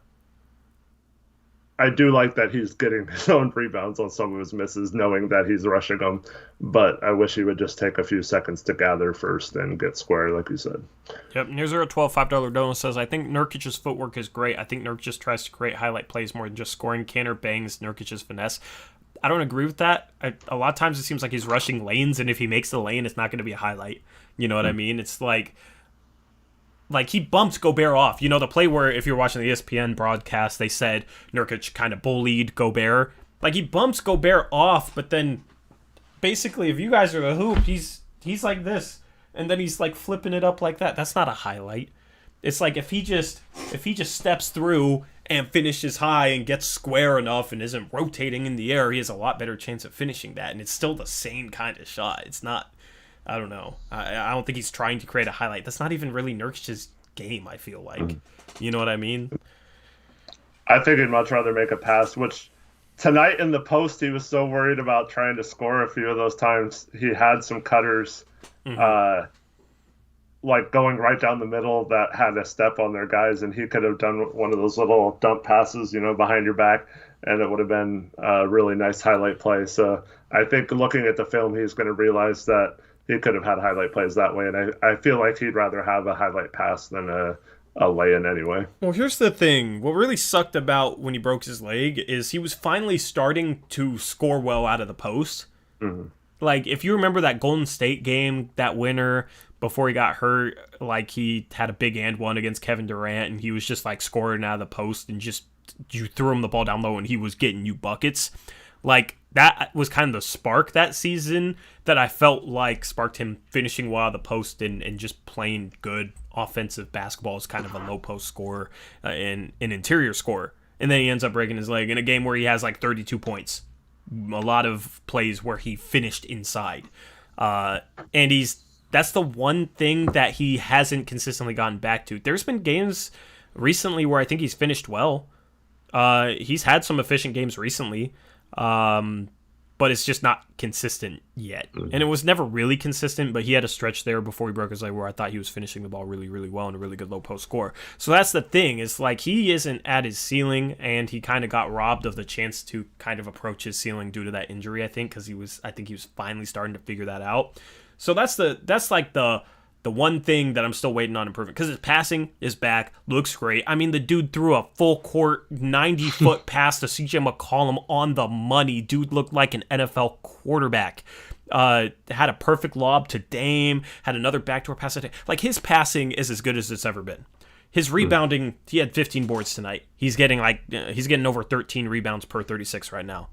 I do like that he's getting his own rebounds on some of his misses, knowing that he's rushing them. But I wish he would just take a few seconds to gather first and get square, like you said. Yep, Near 012 $5 donor says, I think Nurkic's footwork is great. I think Nurkic just tries to create highlight plays more than just scoring. Canner bangs Nurkic's finesse. I don't agree with that. A lot of times it seems like he's rushing lanes, and if he makes the lane, it's not going to be a highlight. You know what I mean? It's like he bumped Gobert off. You know, the play where, if you're watching the ESPN broadcast, they said Nurkic kind of bullied Gobert. Like, he bumps Gobert off, but then basically, if you guys are the hoop, he's like this, and then he's like flipping it up like that. That's not a highlight. It's like if he just steps through and finishes high and gets square enough and isn't rotating in the air, he has a lot better chance of finishing that. And it's still the same kind of shot. It's not, I don't know. I don't think he's trying to create a highlight. That's not even really Nurkic's game, I feel like. You know what I mean? I think he'd much rather make a pass, which tonight in the post, he was so worried about trying to score a few of those times. He had some cutters, like going right down the middle that had a step on their guys, and he could have done one of those little dump passes, behind your back, and it would have been a really nice highlight play. So I think looking at the film, he's going to realize that he could have had highlight plays that way, and I feel like he'd rather have a highlight pass than a lay-in anyway. Well, here's the thing. What really sucked about when he broke his leg is he was finally starting to score well out of the post. Mm-hmm. Like, if you remember that Golden State game, that winner, before he got hurt, like, he had a big and one against Kevin Durant, and he was just, like, scoring out of the post, and just, you threw him the ball down low, and he was getting you buckets. Like, that was kind of the spark that season that I felt like sparked him finishing well out of the post and just playing good offensive basketball as kind of a low post scorer and an interior scorer. And then he ends up breaking his leg in a game where he has like 32 points. A lot of plays where he finished inside. And that's the one thing that he hasn't consistently gotten back to. There's been games recently where I think he's finished well. He's had some efficient games recently. But it's just not consistent yet. And it was never really consistent, but he had a stretch there before he broke his leg where I thought he was finishing the ball really, really well and a really good low post score. So that's the thing. It's like he isn't at his ceiling, and he kind of got robbed of the chance to kind of approach his ceiling due to that injury, I think, because I think he was finally starting to figure that out. So that's like the one thing that I'm still waiting on improving, because his passing is back, looks great. I mean, the dude threw a full court 90-foot pass to CJ McCollum on the money. Dude looked like an NFL quarterback. Had a perfect lob to Dame, had another backdoor pass to Dame. Like, his passing is as good as it's ever been. His rebounding, he had 15 boards tonight. He's getting over 13 rebounds per 36 right now.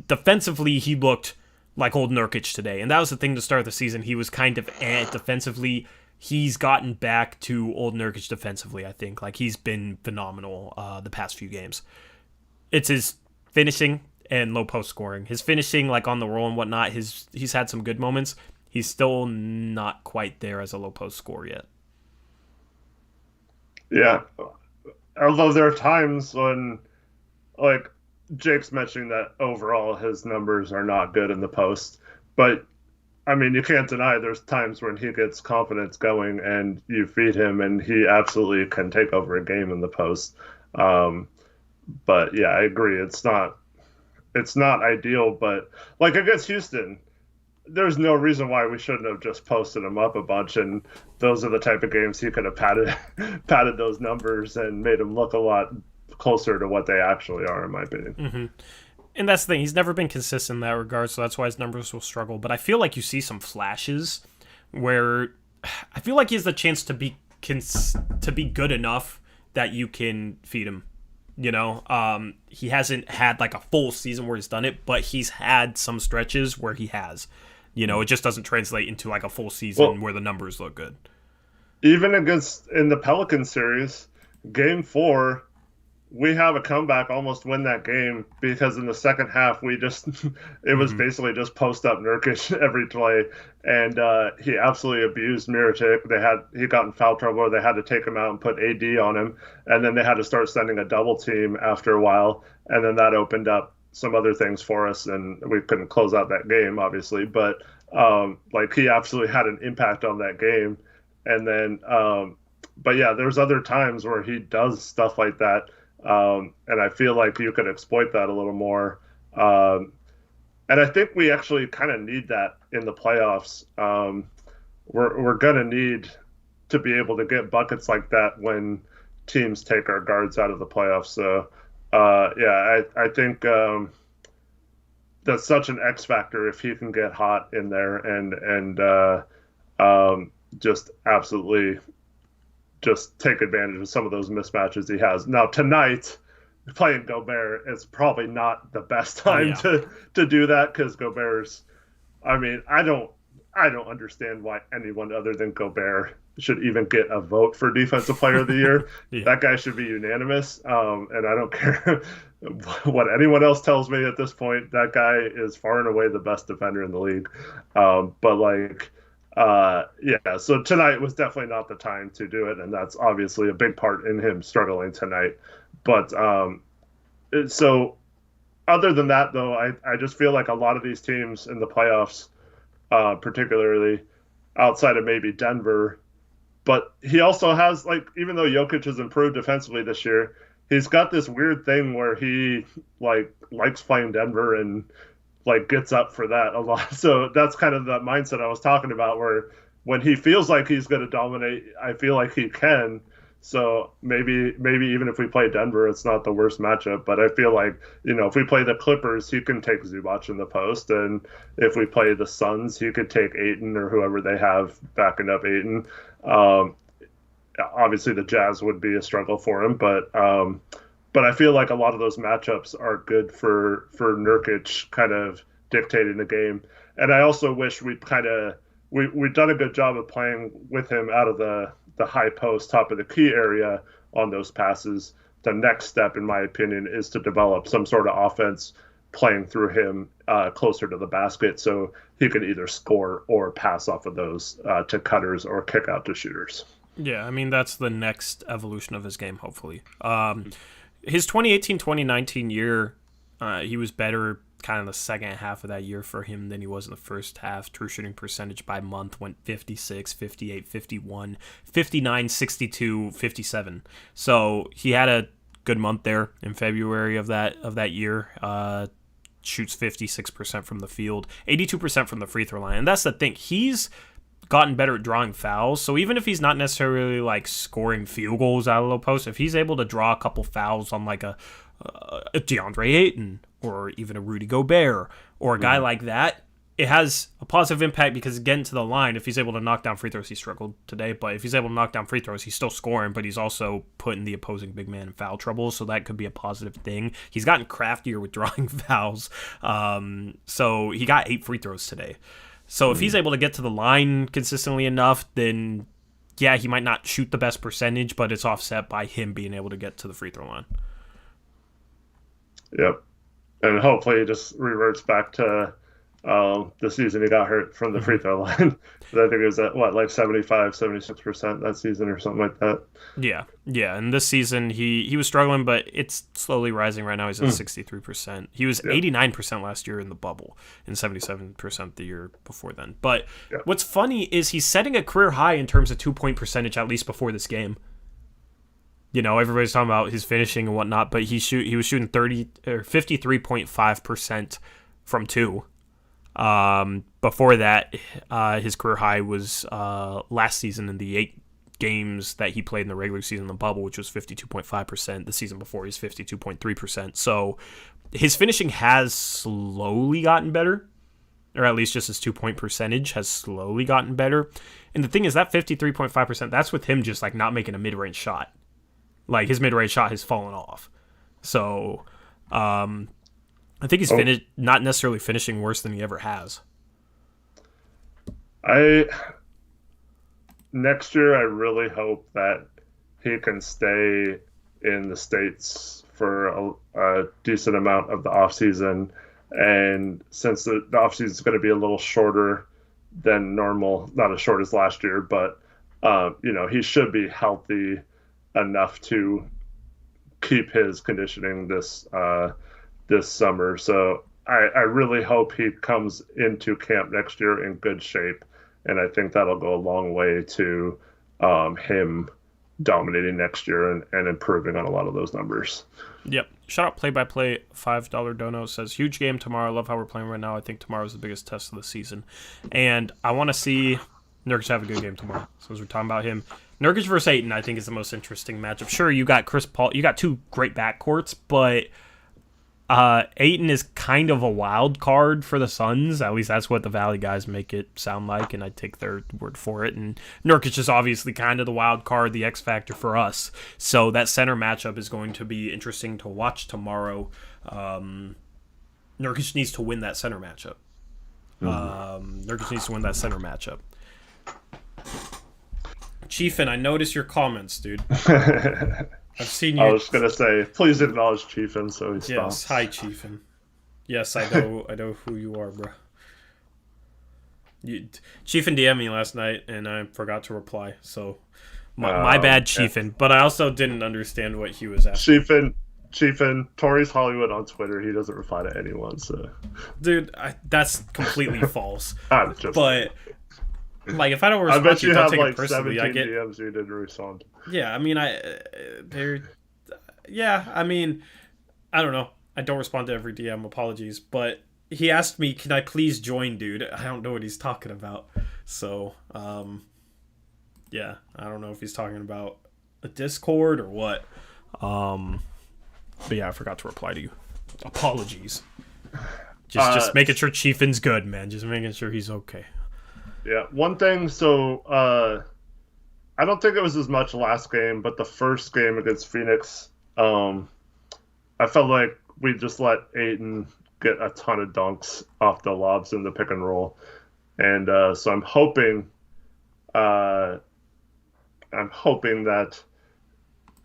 Defensively, he looked like old Nurkic today. And that was the thing to start the season. He was kind of defensively. He's gotten back to old Nurkic defensively, I think. Like, he's been phenomenal the past few games. It's his finishing and low post scoring. His finishing, like on the roll and whatnot, he's had some good moments. He's still not quite there as a low post scorer yet. Yeah. Although there are times when, like, Jake's mentioning that overall his numbers are not good in the post, but I mean, you can't deny there's times when he gets confidence going and you feed him and he absolutely can take over a game in the post. But yeah, I agree. It's not ideal, but like against Houston, there's no reason why we shouldn't have just posted him up a bunch, and those are the type of games he could have padded those numbers and made him look a lot closer to what they actually are, in my opinion. Mm-hmm. And that's the thing. He's never been consistent in that regard, so that's why his numbers will struggle. But I feel like you see some flashes where I feel like he has the chance to be good enough that you can feed him. You know, he hasn't had like a full season where he's done it, but he's had some stretches where he has. You know, it just doesn't translate into like a full season where the numbers look good. Even in the Pelican series, Game 4, we have a comeback, almost win that game, because in the second half it was basically just post up Nurkic every play, and he absolutely abused Mirotic. He got in foul trouble. They had to take him out and put AD on him, and then they had to start sending a double team after a while, and then that opened up some other things for us, and we couldn't close out that game, obviously, but like, he absolutely had an impact on that game. And then but yeah, there's other times where he does stuff like that. And I feel like you could exploit that a little more. And I think we actually kind of need that in the playoffs. We're going to need to be able to get buckets like that when teams take our guards out of the playoffs. So, yeah, I think that's such an X factor if he can get hot in there and just absolutely just take advantage of some of those mismatches he has. Now, tonight, playing Gobert is probably not the best time to do that, because Gobert's, I mean, I don't understand why anyone other than Gobert should even get a vote for Defensive Player of the Year. That guy should be unanimous, and I don't care what anyone else tells me at this point. That guy is far and away the best defender in the league. But like, yeah, so tonight was definitely not the time to do it, and that's obviously a big part in him struggling tonight. But so other than that, though, I just feel like a lot of these teams in the playoffs, particularly outside of maybe Denver, but he also has, like, even though Jokic has improved defensively this year, he's got this weird thing where he likes playing Denver and like gets up for that a lot. So that's kind of the mindset I was talking about, where when he feels like he's going to dominate, I feel like he can. So maybe even if we play Denver, it's not the worst matchup. But I feel like, if we play the Clippers, he can take Zubac in the post, and if we play the Suns, he could take Ayton or whoever they have backing up Ayton. Um, Obviously, the Jazz would be a struggle for him, but I feel like a lot of those matchups are good for Nurkic kind of dictating the game. And I also wish we'd done a good job of playing with him out of the high post, top of the key area on those passes. The next step, in my opinion, is to develop some sort of offense playing through him closer to the basket, so he could either score or pass off of those to cutters or kick out to shooters. Yeah, I mean, that's the next evolution of his game, hopefully. His 2018-2019 year, he was better kind of the second half of that year for him than he was in the first half. True shooting percentage by month went 56, 58, 51, 59, 62, 57. So he had a good month there in February of that year. Shoots 56% from the field, 82% from the free throw line. And that's the thing. He's gotten better at drawing fouls, so even if he's not necessarily like scoring field goals out of the low post, if he's able to draw a couple fouls on like a DeAndre Ayton or even a Rudy Gobert or a guy like that, it has a positive impact because getting to the line, if he's able to knock down free throws, he struggled today, but if he's able to knock down free throws, he's still scoring, but he's also putting the opposing big man in foul trouble, so that could be a positive thing. He's gotten craftier with drawing fouls, so he got 8 free throws today. So if he's able to get to the line consistently enough, then yeah, he might not shoot the best percentage, but it's offset by him being able to get to the free throw line. Yep. And hopefully it just reverts back to the season he got hurt from the free throw line. I think it was at, like 75, 76% that season or something like that. Yeah. And this season he was struggling, but it's slowly rising right now. He's at 63%. He was 89% last year in the bubble and 77% the year before then. But what's funny is he's setting a career high in terms of 2-point percentage, at least before this game. Everybody's talking about his finishing and whatnot, but he was shooting 53.5% from 2. Before that, his career high was last season in the 8 games that he played in the regular season in the bubble, which was 52.5%. The season before, he's 52.3%. So his finishing has slowly gotten better, or at least just his 2-point percentage has slowly gotten better. And the thing is, that 53.5%, that's with him just like not making a mid-range shot. Like his mid-range shot has fallen off. So I think he's not necessarily finishing worse than he ever has. Next year, I really hope that he can stay in the States for a decent amount of the offseason. And since the offseason is going to be a little shorter than normal, not as short as last year, but he should be healthy enough to keep his conditioning this summer. So I really hope he comes into camp next year in good shape, and I think that'll go a long way to him dominating next year and improving on a lot of those numbers. Yep. Shout out play-by-play, $5 dono says, huge game tomorrow. I love how we're playing right now. I think tomorrow's the biggest test of the season. And I want to see Nurkic have a good game tomorrow. So as we're talking about him, Nurkic versus Ayton, I think, is the most interesting matchup. Sure, you got Chris Paul. You got 2 great backcourts, but Ayton is kind of a wild card for the Suns. At least that's what the Valley guys make it sound like, and I take their word for it. And Nurkic is obviously kind of the wild card, the X factor for us. So that center matchup is going to be interesting to watch tomorrow. Nurkic needs to win that center matchup. Nurkic needs to win that center matchup. Chiefin, I noticed your comments, dude. I've seen you. I was gonna say, please acknowledge Chiefin, so he stops. Yes, hi Chiefin. Yes, I know who you are, bro. Chiefin DM'd me last night, and I forgot to reply. So my bad, Chiefin. But I also didn't understand what he was asking. Chiefin, Tori's Hollywood on Twitter. He doesn't reply to anyone, so. Dude, that's completely false. I'm just. But. Like, if I don't respond, I bet you don't have take like it personally. 17 I get DMs you didn't respond. Yeah, I mean, I don't know. I don't respond to every DM. Apologies, but he asked me, "Can I please join, dude?" I don't know what he's talking about. So, yeah, I don't know if he's talking about a Discord or what. But yeah, I forgot to reply to you. Apologies. Just making sure Chiefin's good, man. Just making sure he's okay. Yeah, one thing. So I don't think it was as much last game, but the first game against Phoenix, I felt like we just let Ayton get a ton of dunks off the lobs in the pick and roll, and so I'm hoping that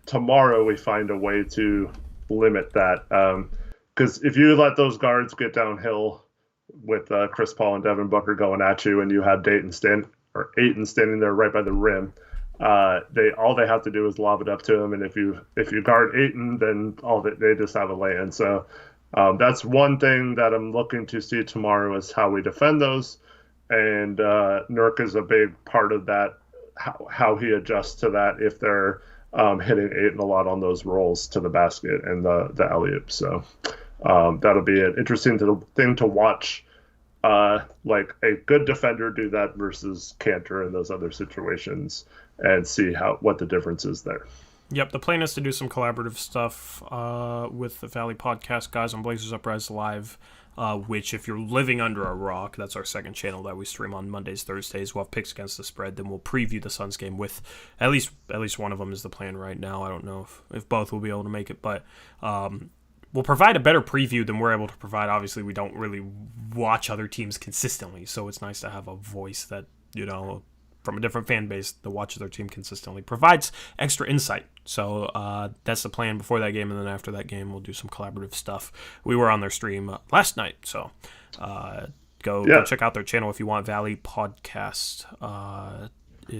tomorrow we find a way to limit that. Because if you let those guards get downhill with Chris Paul and Devin Booker going at you, and you have Ayton standing there right by the rim, all they have to do is lob it up to him, and if you guard Ayton, then they just have a lay-in. So that's one thing that I'm looking to see tomorrow is how we defend those, and Nurk is a big part of that. How he adjusts to that if they're hitting Ayton a lot on those rolls to the basket and the alley-oop. So that'll be an interesting thing to watch. Like a good defender do that versus Cantor in those other situations, and see what the difference is there. Yep, the plan is to do some collaborative stuff with the Valley Podcast guys on Blazers Uprise Live, which if you're living under a rock, that's our second channel that we stream on Mondays, Thursdays. We'll have picks against the spread, then we'll preview the Suns game with at least one of them is the plan right now. I don't know if both will be able to make it, but we'll provide a better preview than we're able to provide. Obviously, we don't really watch other teams consistently, so it's nice to have a voice that, from a different fan base that watches their team consistently provides extra insight. So that's the plan before that game, and then after that game, we'll do some collaborative stuff. We were on their stream last night, so go check out their channel if you want. Valley Podcast.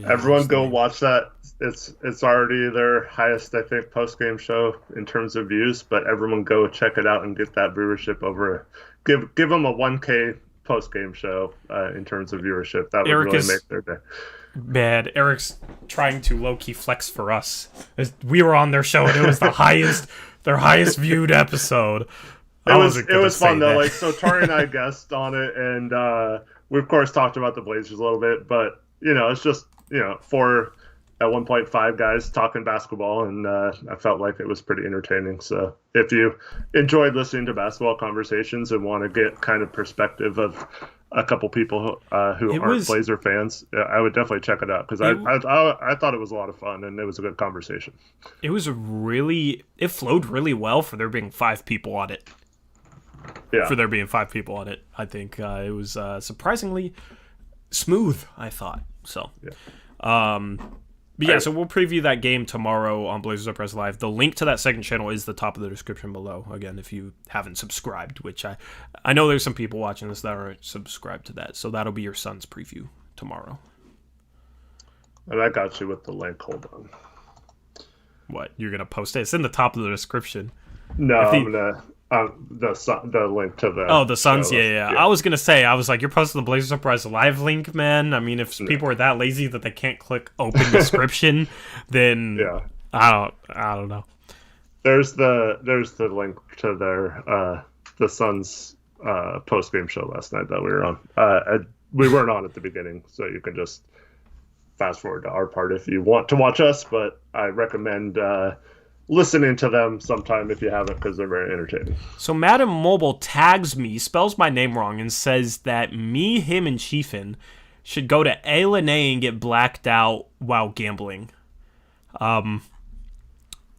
Everyone go watch that. It's already their highest, I think, post-game show in terms of views, but everyone go check it out and get that viewership over. Give them a 1K post-game show in terms of viewership. That would really make their day. Man, Eric's trying to low-key flex for us. We were on their show, and it was their highest viewed episode. It was fun, though. Like, so Tari and I guessed on it, and we, of course, talked about the Blazers a little bit, but, it's just, 4 at 1.5 guys talking basketball, and I felt like it was pretty entertaining. So if you enjoyed listening to basketball conversations and want to get kind of perspective of a couple people who aren't Blazer fans, I would definitely check it out, because I thought it was a lot of fun, and it was a good conversation. It flowed really well for there being 5 people on it. Yeah. For there being 5 people on it, I think it was surprisingly smooth, I thought. So, so we'll preview that game tomorrow on Blazers Uprise Live. The link to that second channel is the top of the description below. Again, if you haven't subscribed, which I know there's some people watching this that aren't subscribed to that, so that'll be your Suns preview tomorrow. And I got you with the link. Hold on. What? You're gonna post it? It's in the top of the description. No, I'm gonna. The link to the Suns, yeah. I was gonna say, you're posting the Blazers Uprise Live link, man. I mean, if people are that lazy that they can't click open description, then I don't know. There's the link to their the Suns post game show last night that we were on. We weren't on at the beginning, so you can just fast forward to our part if you want to watch us. But I recommend listening to them sometime if you haven't, because they're very entertaining. So Madam Mobile tags me, spells my name wrong, and says that me, him, and Chiefin should go to A and get blacked out while gambling.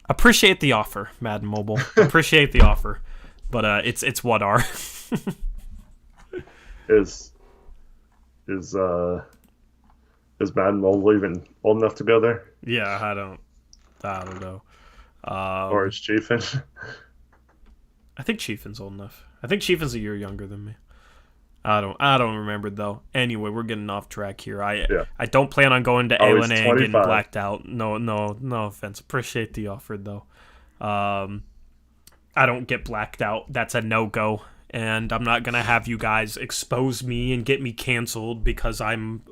Appreciate the offer, Madam Mobile. Appreciate the offer, but it's what are. Is Madam Mobile even old enough to go there? Yeah, I don't know. Or is Chiefin? I think Chiefin's old enough. I think Chiefin's a year younger than me. I don't remember though. Anyway, we're getting off track here. I don't plan on going to A and getting blacked out. No offense. Appreciate the offer though. I don't get blacked out. That's a no-go. And I'm not gonna have you guys expose me and get me canceled because I'm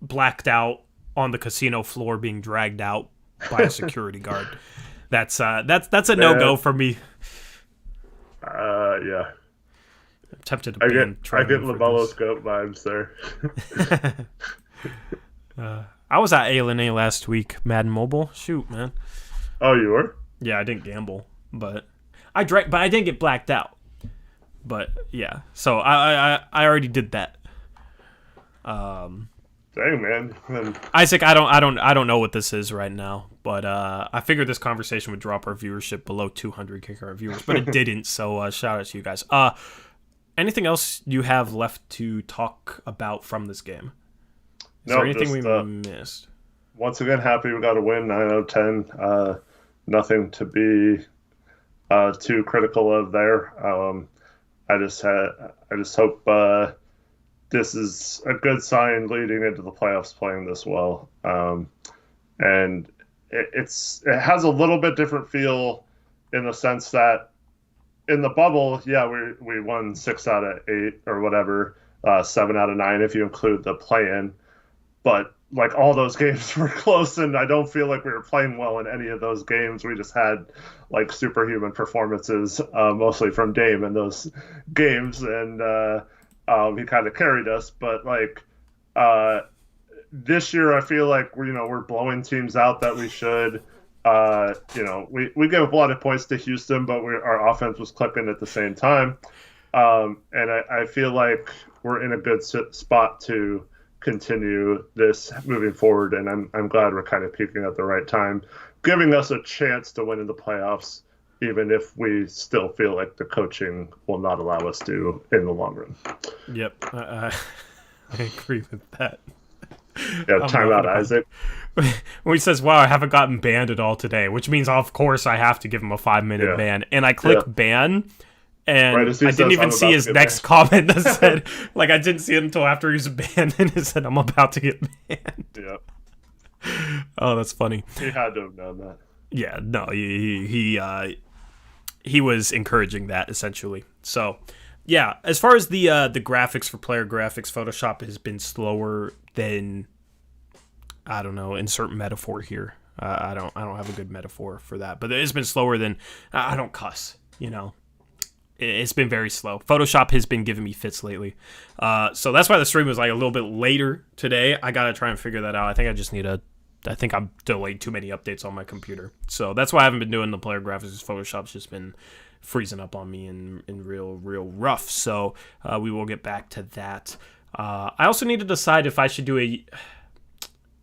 blacked out on the casino floor being dragged out by a security guard. That's a no-go for me. Yeah. I'm tempted to I get LaMelo Scope vibes there. I was at ALNA last week, Madden Mobile. Shoot, man. Oh, you were? Yeah, I didn't gamble, but I drank, but I didn't get blacked out. But yeah, so I already did that. Dang, man. Isaac, I don't know what this is right now, but I figured this conversation would drop our viewership below 200 kick-our viewers, but it didn't. So shout out to you guys. Anything else you have left to talk about from this game? Is there anything we missed? Once again, happy we got a win, 9 out of 10. Nothing to be too critical of there. I just hope this is a good sign leading into the playoffs playing this well. And it has a little bit different feel in the sense that in the bubble, yeah, we won 6 out of 8 or whatever, 7 out of 9 if you include the play-in. But like all those games were close, and I don't feel like we were playing well in any of those games. We just had like superhuman performances, mostly from Dame in those games, and he kind of carried us. But like this year, I feel like we're blowing teams out that we should. We gave a lot of points to Houston, but our offense was clicking at the same time, and I feel like we're in a good spot to continue this moving forward, and I'm glad we're kind of peaking at the right time, giving us a chance to win in the playoffs, even if we still feel like the coaching will not allow us to in the long run. Yep, I agree with that. Yeah, timeout, Isaac. When he says, wow, I haven't gotten banned at all today, which means, of course, I have to give him a 5-minute ban. And I click ban, and I didn't even see his next comment that said, like, I didn't see it until after he was banned, and it said, I'm about to get banned. Yep. Oh, that's funny. He had to have known that. Yeah, no, he was encouraging that, essentially. So, yeah, as far as the graphics for player graphics, Photoshop has been slower than, I don't know, insert metaphor here. I don't have a good metaphor for that, but it's been slower than, I don't cuss, It's been very slow. Photoshop has been giving me fits lately. So that's why the stream was like a little bit later today. I got to try and figure that out. I think I've delayed too many updates on my computer. So that's why I haven't been doing the player graphics. Photoshop's just been freezing up on me in real rough. So we will get back to that. I also need to decide if I should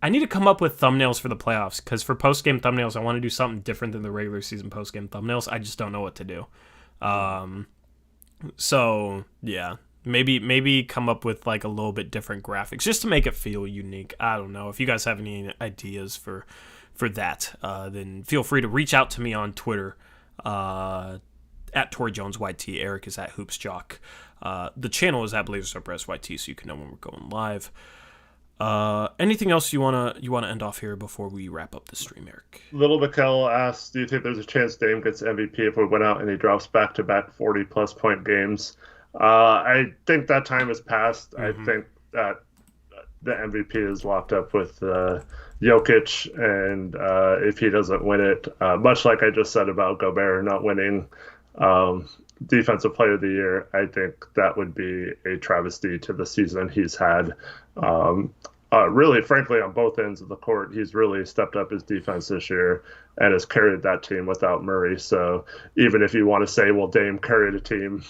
I need to come up with thumbnails for the playoffs, because for post-game thumbnails, I want to do something different than the regular season post-game thumbnails. I just don't know what to do. So yeah, maybe come up with like a little bit different graphics just to make it feel unique. I don't know. If you guys have any ideas for that, then feel free to reach out to me on Twitter, at TorJonesYT. Eric is at HoopsJock. The channel is at BlazersUprisYT, so you can know when we're going live. Anything else you wanna end off here before we wrap up the stream, Eric? Little Mikel asks, do you think there's a chance Dame gets MVP if we went out and he drops back-to-back 40-plus point games? I think that time has passed. Mm-hmm. I think that the MVP is locked up with Jokic, and if he doesn't win it, much like I just said about Gobert not winning Defensive Player of the Year, I think that would be a travesty to the season he's had. Really, frankly, on both ends of the court, he's really stepped up his defense this year and has carried that team without Murray. So even if you want to say, well, Dame carried a team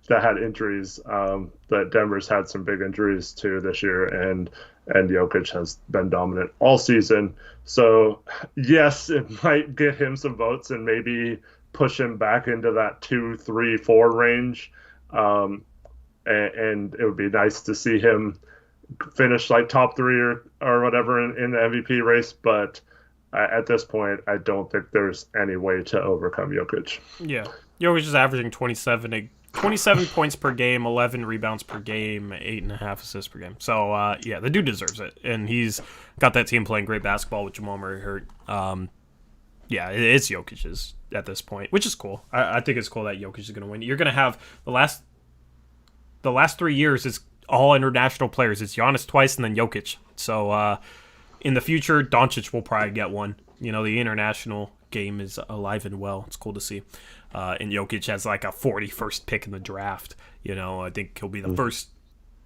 that had injuries, that Denver's had some big injuries too this year, and Jokic has been dominant all season. So yes, it might get him some votes and maybe push him back into that 2, 3, 4 range. And it would be nice to see him finish like top 3 or whatever in the MVP race. But at this point, I don't think there's any way to overcome Jokic. Yeah. Jokic is averaging 27 points per game, 11 rebounds per game, 8.5 assists per game. So, yeah, the dude deserves it. And he's got that team playing great basketball with Jamal Murray hurt. Yeah, it's Jokic's at this point, which is cool. I think it's cool that Jokic is going to win. You're going to have the last 3 years, it's all international players. It's Giannis twice and then Jokic. So in the future, Doncic will probably get one. The international game is alive and well. It's cool to see. And Jokic has like a 41st pick in the draft. I think he'll be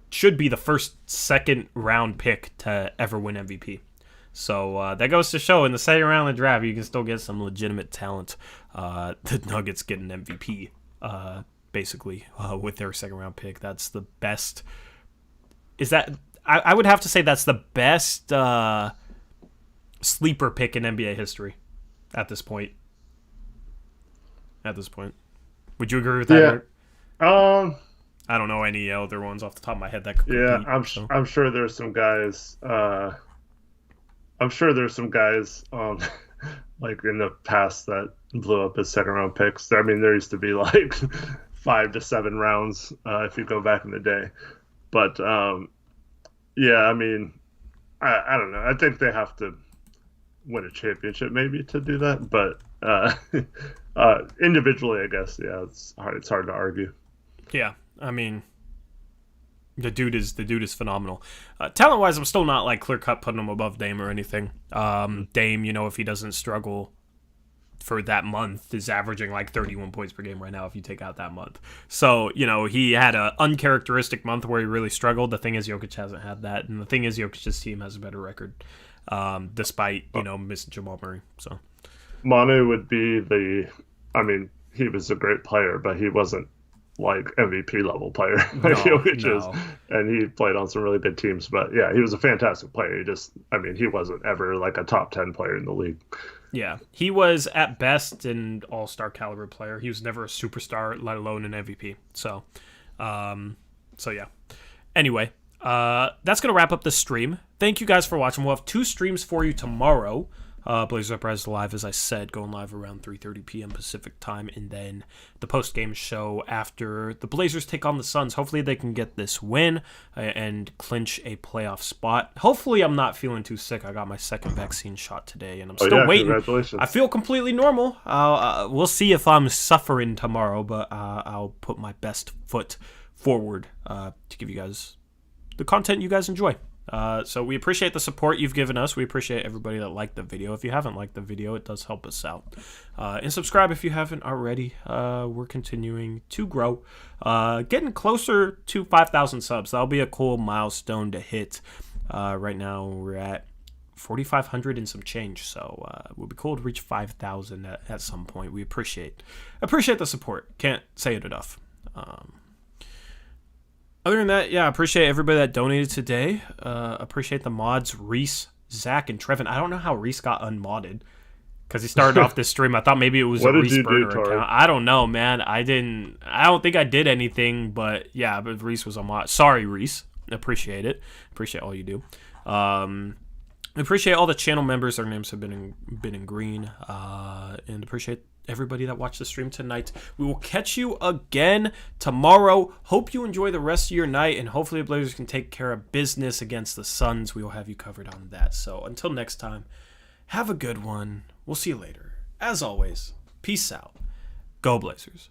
should be the first second round pick to ever win MVP. So that goes to show in the second round of the draft, you can still get some legitimate talent. The Nuggets get an MVP, basically, with their second round pick. That's the best. Is that? I would have to say that's the best sleeper pick in NBA history at this point. Would you agree with that? Yeah. Eric? I don't know any other ones off the top of my head that could compete. I'm sure there's some guys. I'm sure there's some guys like in the past that blew up as second round picks. I mean, there used to be like 5 to 7 rounds if you go back in the day. But yeah, I mean, I don't know. I think they have to win a championship maybe to do that. But individually, I guess, yeah, it's hard to argue. Yeah, I mean, the dude is phenomenal. Talent wise, I'm still not like clear cut putting him above Dame or anything. Dame, if he doesn't struggle for that month, is averaging like 31 points per game right now if you take out that month. So he had an uncharacteristic month where he really struggled. The thing is, Jokic hasn't had that, and the thing is, Jokic's team has a better record, despite missing Jamal Murray. So Manu would be I mean, he was a great player, but he wasn't like MVP level player like Jokic is, and he played on some really good teams. But yeah, he was a fantastic player. He wasn't ever like a top 10 player in the league. Yeah, he was at best an all-star caliber player. He was never a superstar, let alone an MVP. So yeah. Anyway, that's gonna wrap up the stream. Thank you guys for watching. We'll have 2 streams for you tomorrow. Blazers Uprise live, as I said, going live around 3:30 p.m. Pacific time, and then the post-game show after the Blazers take on the Suns. Hopefully they can get this win and clinch a playoff spot. Hopefully I'm not feeling too sick. I got my second vaccine shot today, and I'm still waiting. Congratulations. I feel completely normal. We'll see if I'm suffering tomorrow, but I'll put my best foot forward to give you guys the content you guys enjoy. So we appreciate the support you've given us. We appreciate everybody that liked the video. If you haven't liked the video, it does help us out. And subscribe if you haven't already. We're continuing to grow. Getting closer to 5,000 subs. That'll be a cool milestone to hit. Right now we're at 4,500 and some change. So it would be cool to reach 5,000 at some point. We appreciate the support. Can't say it enough. Other than that, yeah, I appreciate everybody that donated today. Appreciate the mods, Reese, Zach, and Trevin. I don't know how Reese got unmodded because he started off this stream. I thought maybe it was a Reese burner account. I don't know, man. I don't think I did anything, but yeah, but Reese was unmodded. Sorry, Reese. Appreciate it. Appreciate all you do. Appreciate all the channel members. Their names have been in green. And appreciate everybody that watched the stream tonight. We will catch you again tomorrow. Hope you enjoy the rest of your night, and hopefully the Blazers can take care of business against the Suns. We will have you covered on that. So until next time, have a good one. We'll see you later. As always, peace out. Go Blazers.